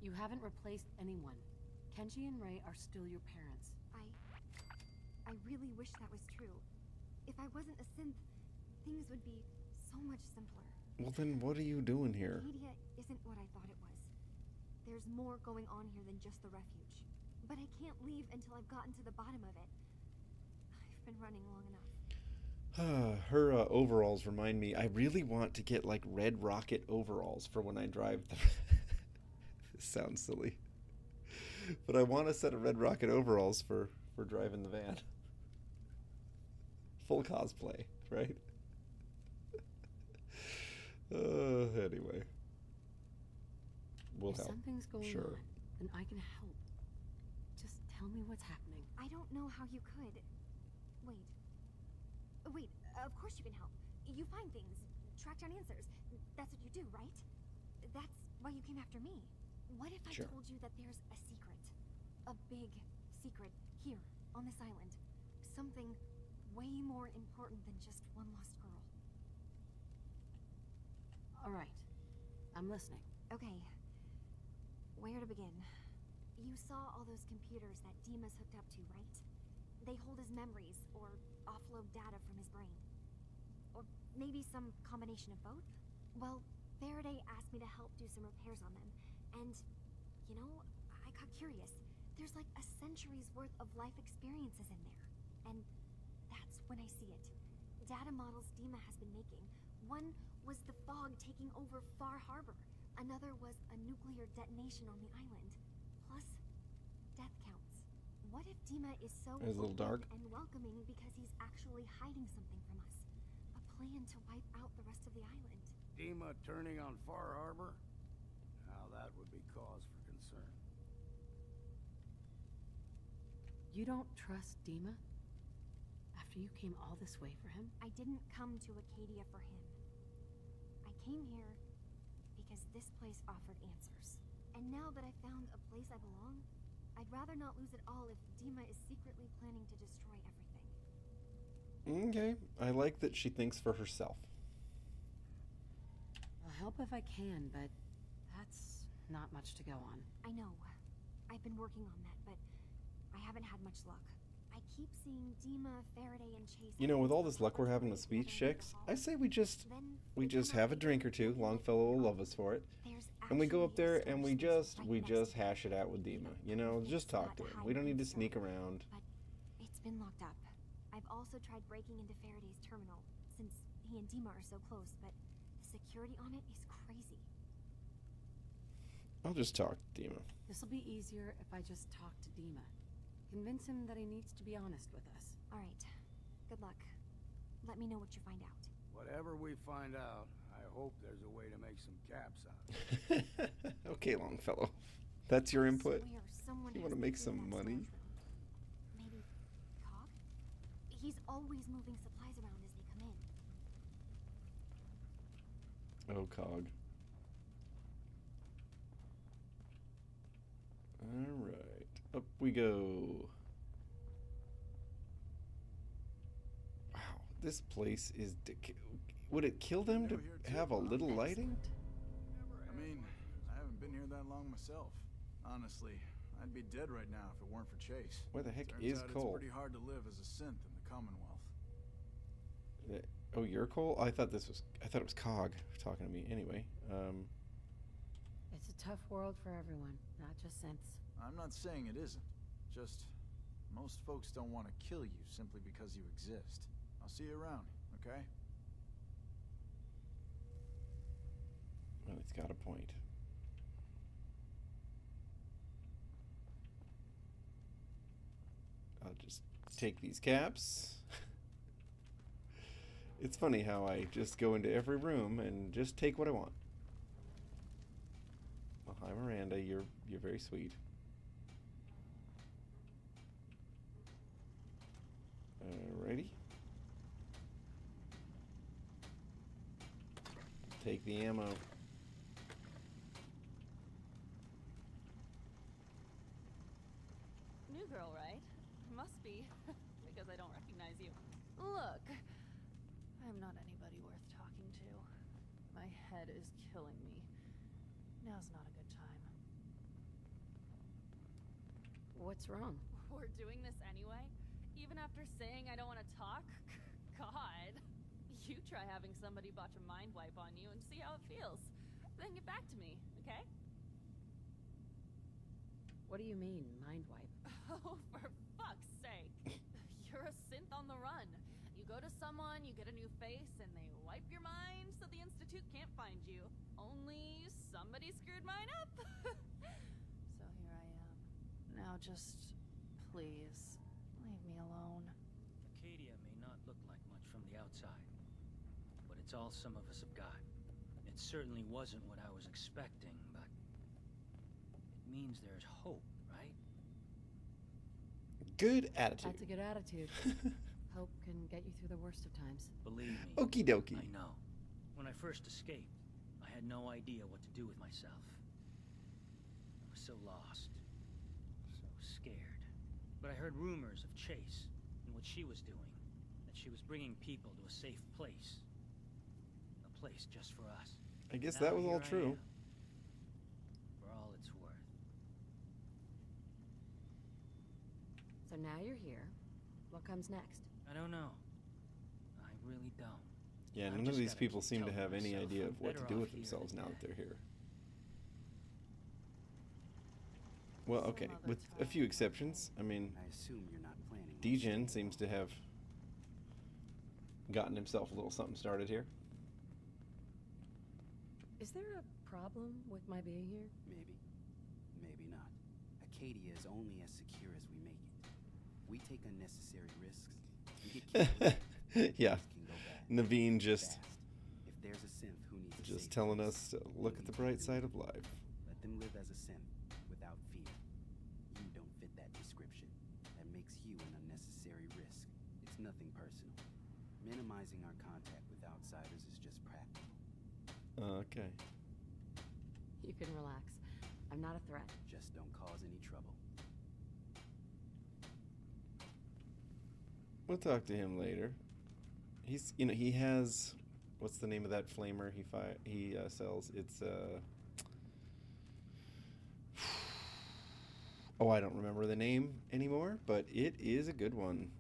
You haven't replaced anyone. Kenji and Ray are still your parents. I really wish that was true. If I wasn't a synth, things would be so much simpler. Well, then what are you doing here? Acadia isn't what I thought it was. There's more going on here than just the refuge. But I can't leave until I've gotten to the bottom of it. I've been running long enough. Her overalls remind me. I really want to get like red rocket overalls for when I drive the... This sounds silly. But I want a set of red rocket overalls for driving the van. Full cosplay, right? Anyway. We'll if help. Something's going Sure. on, then I can help. Just tell me what's happening. I don't know how you could. Wait, of course you can help. You find things, track down answers. That's what you do, right? That's why you came after me. What if I Sure. told you that there's a secret? A big secret here, on this island. Something way more important than just one lost girl. All right. I'm listening. Okay. Where to begin? You saw all those computers that Dima's hooked up to, right? They hold his memories, or offload data from his brain. Or maybe some combination of both? Well, Faraday asked me to help do some repairs on them. And, you know, I got curious. There's like a century's worth of life experiences in there. And that's when I see it. Data models Dima has been making. One was the fog taking over Far Harbor. Another was a nuclear detonation on the island. Plus, death counts. What if Dima is so It's a little dark. and welcoming because he's actually hiding something from us? A plan to wipe out the rest of the island. Dima turning on Far Harbor? Now that would be cause for concern. You don't trust Dima? After you came all this way for him? I didn't come to Acadia for him. I came here because this place offered answers. And now that I found a place I belong, I'd rather not lose it all if Dima is secretly planning to destroy everything. Okay. I like that she thinks for herself. I'll help if I can, but that's not much to go on. I know. I've been working on that, but I haven't had much luck. I keep seeing Dima, Faraday, and Chase. You know, with all this luck we're having with speech checks, I say we just have a drink or two. Longfellow will love us for it. And we go up there and we just hash it out with Dima. You know, just talk to him. We don't need to sneak around. But it's been locked up. I've also tried breaking into Faraday's terminal, since he and Dima are so close, but the security on it is crazy. I'll just talk to Dima. This'll be easier if I just talk to Dima. Convince him that he needs to be honest with us. All right. Good luck. Let me know what you find out. Whatever we find out, I hope there's a way to make some caps out of it. Okay, Longfellow. That's your input. Swear someone You has want to been make through some that money? storage room. Maybe Cog? He's always moving supplies around as they come in. Oh, Cog. All right. Up we go. Wow, this place is... Would it kill them to have a little lighting? I mean, I haven't been here that long myself. Honestly, I'd be dead right now if it weren't for Chase. Where the heck Turns is out Cole? It's pretty hard to live as a synth in the Commonwealth. Oh, you're Cole? I thought it was Cog talking to me. Anyway, It's a tough world for everyone, not just synths. I'm not saying it isn't. Just, most folks don't want to kill you simply because you exist. I'll see you around, okay? He's got a point. I'll just take these caps. It's funny how I just go into every room and just take what I want. Well, hi Miranda, you're very sweet. Alrighty. Take the ammo. New girl, right? Must be, because I don't recognize you. Look, I'm not anybody worth talking to. My head is killing me. Now's not a good time. What's wrong? We're doing this anyway? Even after saying I don't want to talk? God. You try having somebody botch a mind wipe on you and see how it feels. Then get back to me, okay? What do you mean, mind wipe? Oh, for fuck's sake. You're a synth on the run. You go to someone, you get a new face, and they wipe your mind so the Institute can't find you. Only somebody screwed mine up. So here I am. Now just, please, leave me alone. Acadia may not look like much from the outside, but it's all some of us have got. It certainly wasn't what I was expecting, but it means there's hope, right? Good attitude. That's a good attitude. Hope can get you through the worst of times. Believe me. Okie dokie. I know. When I first escaped, I had no idea what to do with myself. I was so lost, so scared. But I heard rumors of Chase and what she was doing, that she was bringing people to a safe place. A place just for us. I guess Now that was all here I true. am, for all it's worth. So now you're here. What comes next? I don't know. I really don't. Yeah, I've none of just these gotta people keep seem to telling have any myself idea I'm of what to better do off with here themselves than now that dead. they're here. Well, okay, with a few exceptions. I mean, I assume you're not planning. Degen seems to have gotten himself a little something started here. Is there a problem with my being here? Maybe. Maybe not. Acadia is only as secure as we make it. We take unnecessary risks. We get killed. Yeah, Can go bad. Naveen just Fast. If there's a synth who needs a just safe telling place, us to look at the bright side of life. let them live as a synth without fear. You don't fit that description. That makes you an unnecessary risk. It's nothing personal. Minimizing our contact with outsiders is just practical. Okay. You can relax. I'm not a threat. Just don't cause any trouble. We'll talk to him later. He's, you know, he has, what's the name of that flamer he sells? It's oh, I don't remember the name anymore, but it is a good one.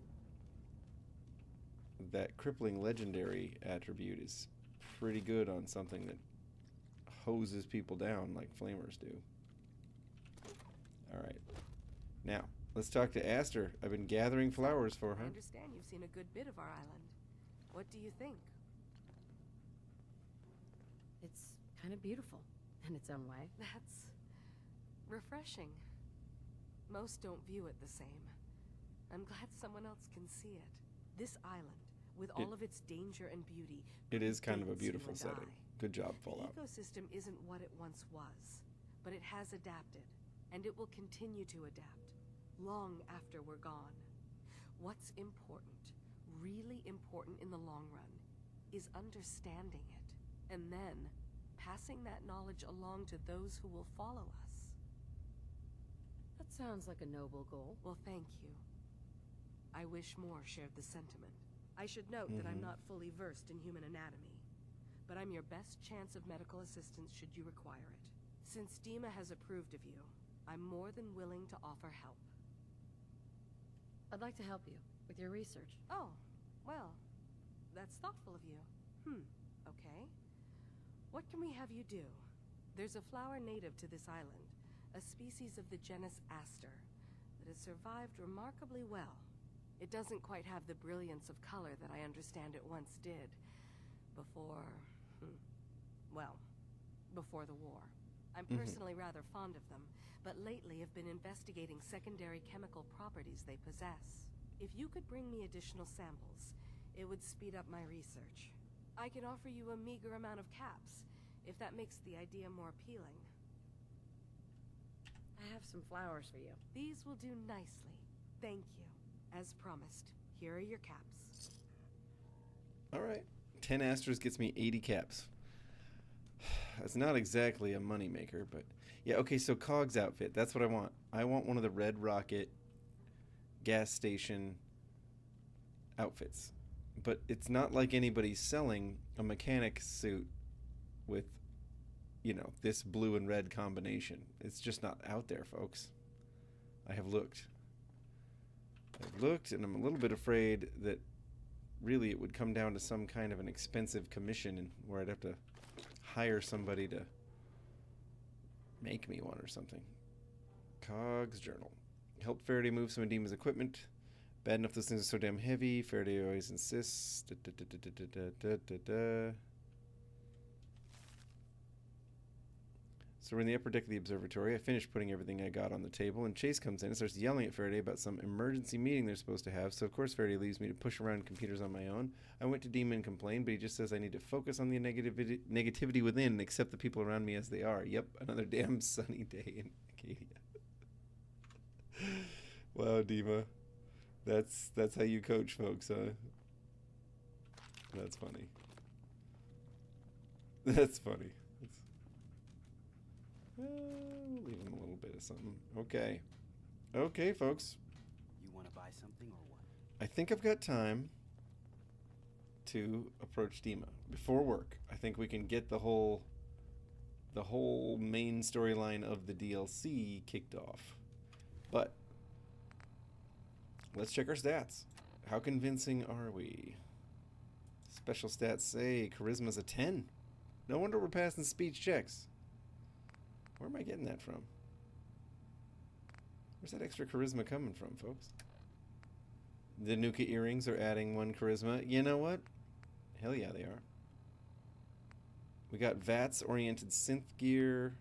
That crippling legendary attribute is pretty good on something that hoses people down like flamers do. All right, now let's talk to Aster. I've been gathering flowers for I her. understand you've seen a good bit of our island. What do you think? It's kind of beautiful in its own way. That's refreshing. Most don't view it the same. I'm glad someone else can see it. This island, with all of its danger and beauty, It is kind of a predates you beautiful and setting. I. Good job, The Fallout. ecosystem isn't what it once was, but it has adapted, and it will continue to adapt, long after we're gone. What's important, really important in the long run, is understanding it, and then passing that knowledge along to those who will follow us. That sounds like a noble goal. Well, thank you. I wish more shared the sentiment. I should note that I'm not fully versed in human anatomy, but I'm your best chance of medical assistance should you require it. Since Dima has approved of you, I'm more than willing to offer help. I'd like to help you with your research. Oh, well, that's thoughtful of you. Okay. What can we have you do? There's a flower native to this island, a species of the genus Aster, that has survived remarkably well. It doesn't quite have the brilliance of color that I understand it once did. before the war. I'm Mhm. personally rather fond of them, but lately have been investigating secondary chemical properties they possess. If you could bring me additional samples, it would speed up my research. I can offer you a meager amount of caps, if that makes the idea more appealing. I have some flowers for you. These will do nicely. Thank you. As promised, here are your caps. All right. 10 Astros gets me 80 caps. That's not exactly a moneymaker, but... Yeah, okay, so Cog's outfit. That's what I want. I want one of the Red Rocket gas station outfits. But it's not like anybody's selling a mechanic suit with, you know, this blue and red combination. It's just not out there, folks. I have looked. I've looked, and I'm a little bit afraid that really it would come down to some kind of an expensive commission and where I'd have to hire somebody to make me one or something. Cog's journal. Helped Faraday move some of Dima's equipment. Bad enough those things are so damn heavy. Faraday always insists. So we're in the upper deck of the observatory. I finished putting everything I got on the table, and Chase comes in and starts yelling at Faraday about some emergency meeting they're supposed to have. So of course Faraday leaves me to push around computers on my own. I went to Dima and complained, but he just says I need to focus on the negativity within and accept the people around me as they are. Yep, another damn sunny day in Acadia. Wow, Dima. That's how you coach folks, huh? That's funny. That's funny. We'll leave him a little bit of something. Okay. Okay, folks. You want to buy something or what? I think I've got time to approach Dima before work. I think we can get the whole main storyline of the DLC kicked off. But let's check our stats. How convincing are we? Special stats say charisma's a 10. No wonder we're passing speech checks. Where am I getting that from? Where's that extra charisma coming from, folks? The Nuka earrings are adding 1 charisma. You know what? Hell yeah, they are. We got VATS-oriented synth gear.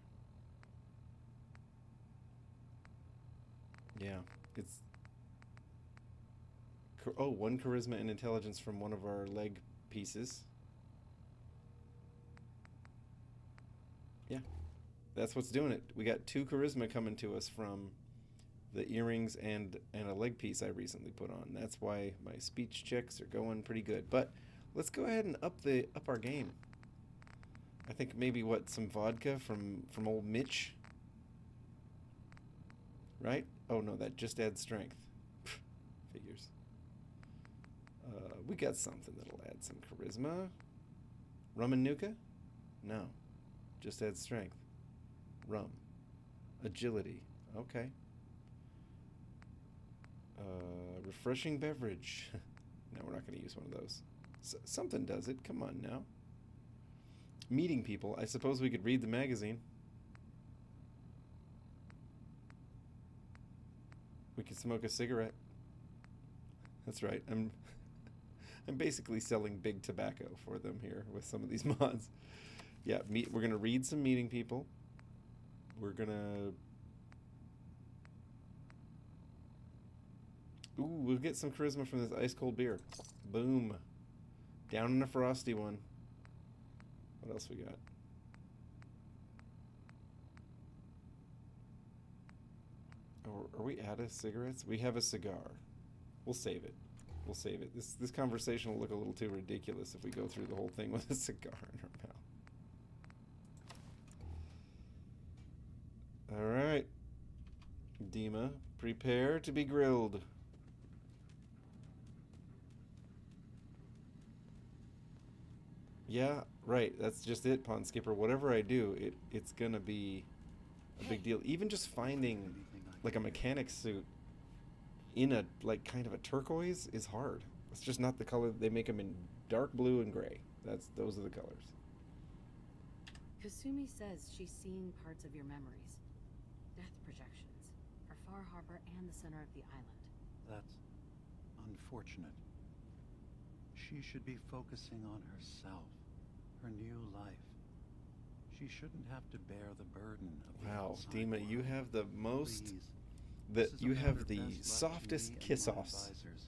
Yeah, it's... Oh, 1 charisma and intelligence from one of our leg pieces. Yeah. That's what's doing it. We got 2 charisma coming to us from the earrings and a leg piece I recently put on. That's why my speech checks are going pretty good. But let's go ahead and up our game. I think maybe some vodka from old Mitch. Right? Oh no, that just adds strength. Figures. We got something that'll add some charisma. Rum and Nuka? No. Just adds strength. Rum. Agility. Okay. Refreshing beverage. No, we're not going to use one of those. Something does it. Come on now. Meeting people. I suppose we could read the magazine. We could smoke a cigarette. That's right. I'm basically selling big tobacco for them here with some of these mods. Yeah, we're going to read some meeting people. We're going to... Ooh, we'll get some charisma from this ice cold beer. Boom. Down in a frosty one. What else we got? Are we out of cigarettes? We have a cigar. We'll save it. We'll save it. This conversation will look a little too ridiculous if we go through the whole thing with a cigar in our mouth. All right. Dima, prepare to be grilled. Yeah, right. That's just it, Pond Skipper. Whatever I do, it's gonna be a big deal. Even just finding like a mechanic suit in a kind of a turquoise is hard. It's just not the color. They make them in dark blue and gray. Those are the colors. Kasumi says she's seeing parts of your memories. Death projections. Her Far Harbor and the center of the island. That's unfortunate. She should be focusing on herself, her new life. She shouldn't have to bear the burden of the Wow, outside Dima, you world. have the most... Please, That this is a you matter have the best left to softest me and my kiss-offs. advisors.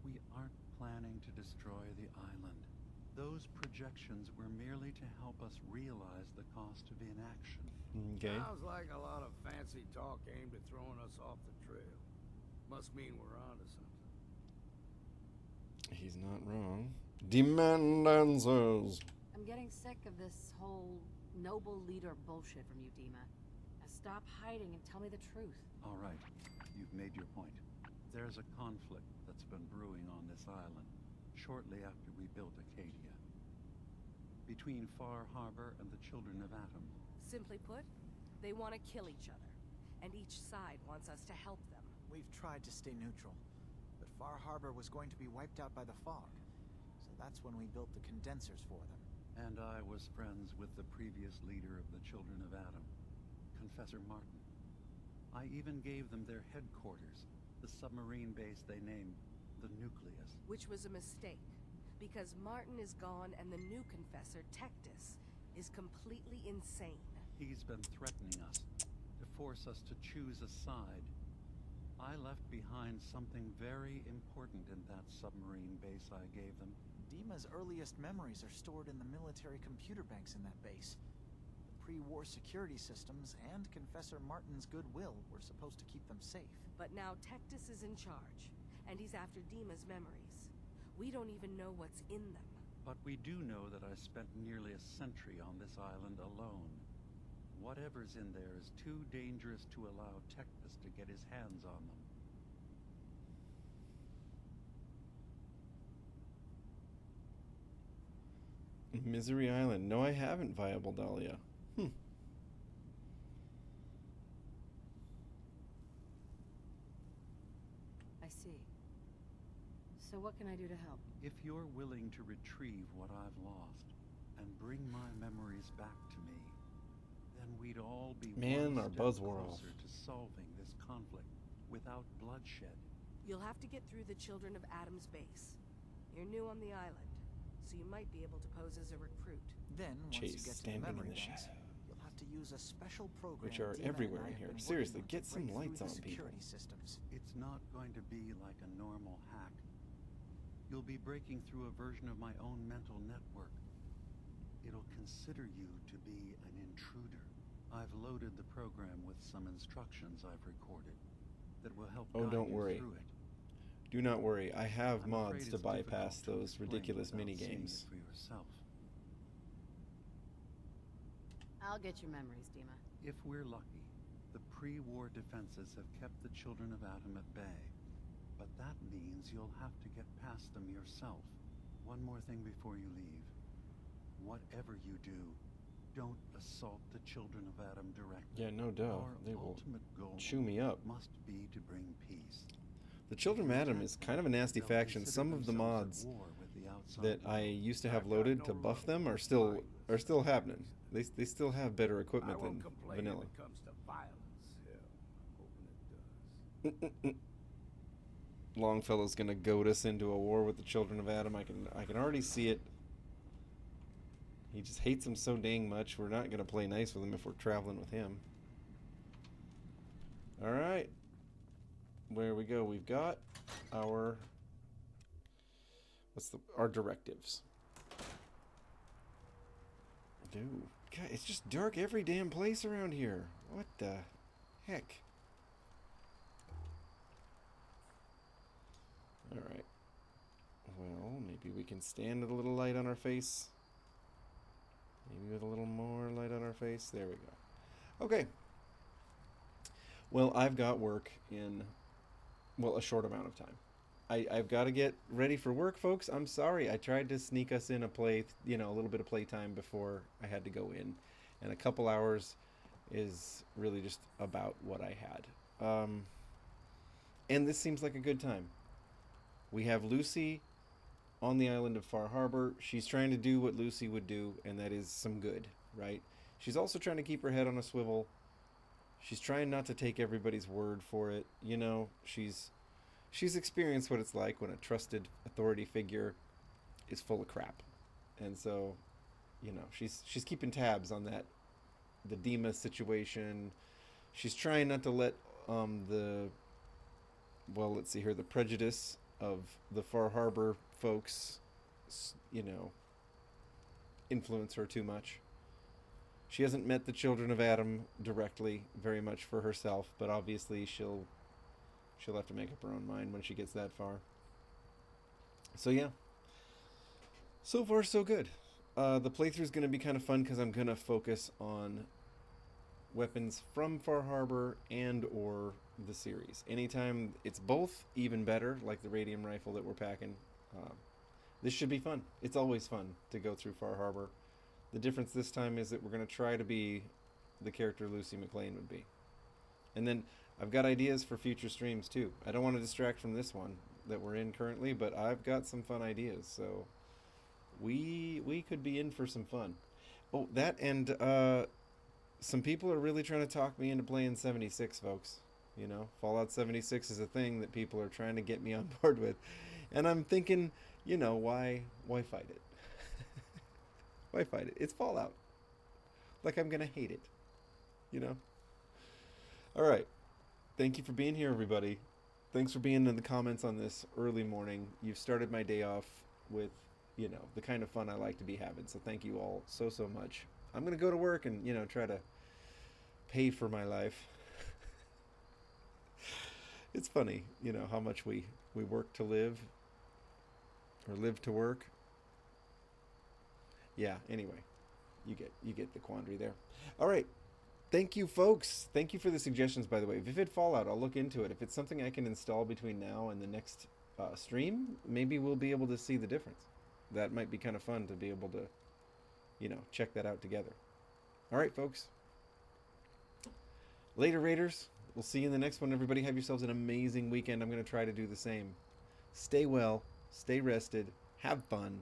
We aren't planning to destroy the island. Those projections were merely to help us realize the cost of inaction. Okay. Sounds like a lot of fancy talk aimed at throwing us off the trail. Must mean we're onto something. He's not wrong. Demand answers. I'm getting sick of this whole noble leader bullshit from you, Dima. Now stop hiding and tell me the truth. All right, you've made your point. There's a conflict that's been brewing on this island shortly after we built Acadia. Between Far Harbor and the Children of Atom. Simply put, they want to kill each other, and each side wants us to help them. We've tried to stay neutral, but Far Harbor was going to be wiped out by the fog, so that's when we built the condensers for them. And I was friends with the previous leader of the Children of Atom, Confessor Martin. I even gave them their headquarters, the submarine base they named the Nucleus. Which was a mistake, because Martin is gone and the new confessor, Tectus, is completely insane. He's been threatening us, to force us to choose a side. I left behind something very important in that submarine base I gave them. Dima's earliest memories are stored in the military computer banks in that base. The pre-war security systems and Confessor Martin's goodwill were supposed to keep them safe. But now Tectus is in charge, and he's after Dima's memories. We don't even know what's in them. But we do know that I spent nearly a century on this island alone. Whatever's in there is too dangerous to allow Tectus to get his hands on them. Misery Island. No, I haven't, Viable Dahlia. I see. So what can I do to help? If you're willing to retrieve what I've lost and bring my memories back to me, then we'd all be Man, one our step buzz wore off. closer to solving this conflict without bloodshed. You'll have to get through the Children of Atom's base. You're new on the island, so you might be able to pose as a recruit. Then, once Chase you get to the standing in memory the banks, shadow. you'll have to use a special program Which are Dima and everywhere I in have here. been working Seriously, on to get some break through lights the on, people. security systems. It's not going to be like a normal hack. You'll be breaking through a version of my own mental network. It'll consider you to be an intruder. I've loaded the program with some instructions I've recorded that will help guide don't you worry. through it. Do not worry. I have I'm mods afraid to it's bypass difficult to those explain ridiculous without mini seeing games. it for yourself. I'll get your memories, Dima. If we're lucky, the pre-war defenses have kept the Children of Atom at bay. But that means you'll have to get past them yourself. One more thing before you leave. Whatever you do, don't assault the Children of Atom directly. Yeah, no duh. Our They will ultimate goal chew me up. must be to bring peace. The Children of Atom is kind of a nasty faction. Some of the mods that I used to have loaded to buff them are still happening. They still have better equipment than vanilla. When it comes to violence. Hell, I'm hoping it does. Longfellow's gonna goad us into a war with the Children of Atom. I can already see it. He just hates them so dang much. We're not gonna play nice with him if we're traveling with him. All right, where we go? We've got our our directives. Dude, God, it's just dark every damn place around here. What the heck? Alright. Well, maybe we can stand with a little light on our face. Maybe with a little more light on our face. There we go. Okay. Well, I've got work in, well, a short amount of time. I've got to get ready for work, folks. I'm sorry. I tried to sneak us in a little bit of playtime before I had to go in. And a couple hours is really just about what I had. And this seems like a good time. We have Lucy on the island of Far Harbor. She's trying to do what Lucy would do, and that is some good, right? She's also trying to keep her head on a swivel. She's trying not to take everybody's word for it. You know, she's experienced what it's like when a trusted authority figure is full of crap. And so you know, she's keeping tabs on the Dima situation. She's trying not to let the prejudice of the Far Harbor folks, you know, influence her too much. She hasn't met the children of Adam directly very much for herself, but obviously she'll have to make up her own mind when she gets that far. So yeah, so far so good. The playthrough is going to be kind of fun because I'm going to focus on weapons from Far Harbor and or the series. Anytime it's both, even better, like the radium rifle that we're packing. This should be fun. It's always fun to go through Far Harbor. The difference this time is that we're going to try to be the character Lucy MacLean would be. And then I've got ideas for future streams too. I don't want to distract from this one that we're in currently, but I've got some fun ideas. So we could be in for some fun. Oh, that and some people are really trying to talk me into playing 76, folks. You know, Fallout 76 is a thing that people are trying to get me on board with. And I'm thinking, you know, why fight it? Why fight it? It's Fallout. Like I'm going to hate it. You know? All right. Thank you for being here, everybody. Thanks for being in the comments on this early morning. You've started my day off with, you know, the kind of fun I like to be having. So thank you all so much. I'm going to go to work and, you know, try to pay for my life. It's funny, you know, how much we work to live or live to work. Yeah, anyway, you get the quandary there. All right. Thank you, folks. Thank you for the suggestions, by the way. Vivid Fallout, I'll look into it. If it's something I can install between now and the next stream, maybe we'll be able to see the difference. That might be kind of fun to be able to, you know, check that out together. All right, folks. Later, Raiders. We'll see you in the next one. Everybody have yourselves an amazing weekend. I'm going to try to do the same. Stay well. Stay rested. Have fun.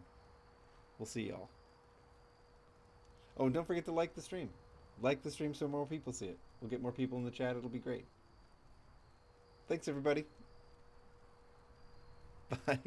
We'll see y'all. Oh, and don't forget to like the stream. Like the stream so more people see it. We'll get more people in the chat. It'll be great. Thanks, everybody. Bye.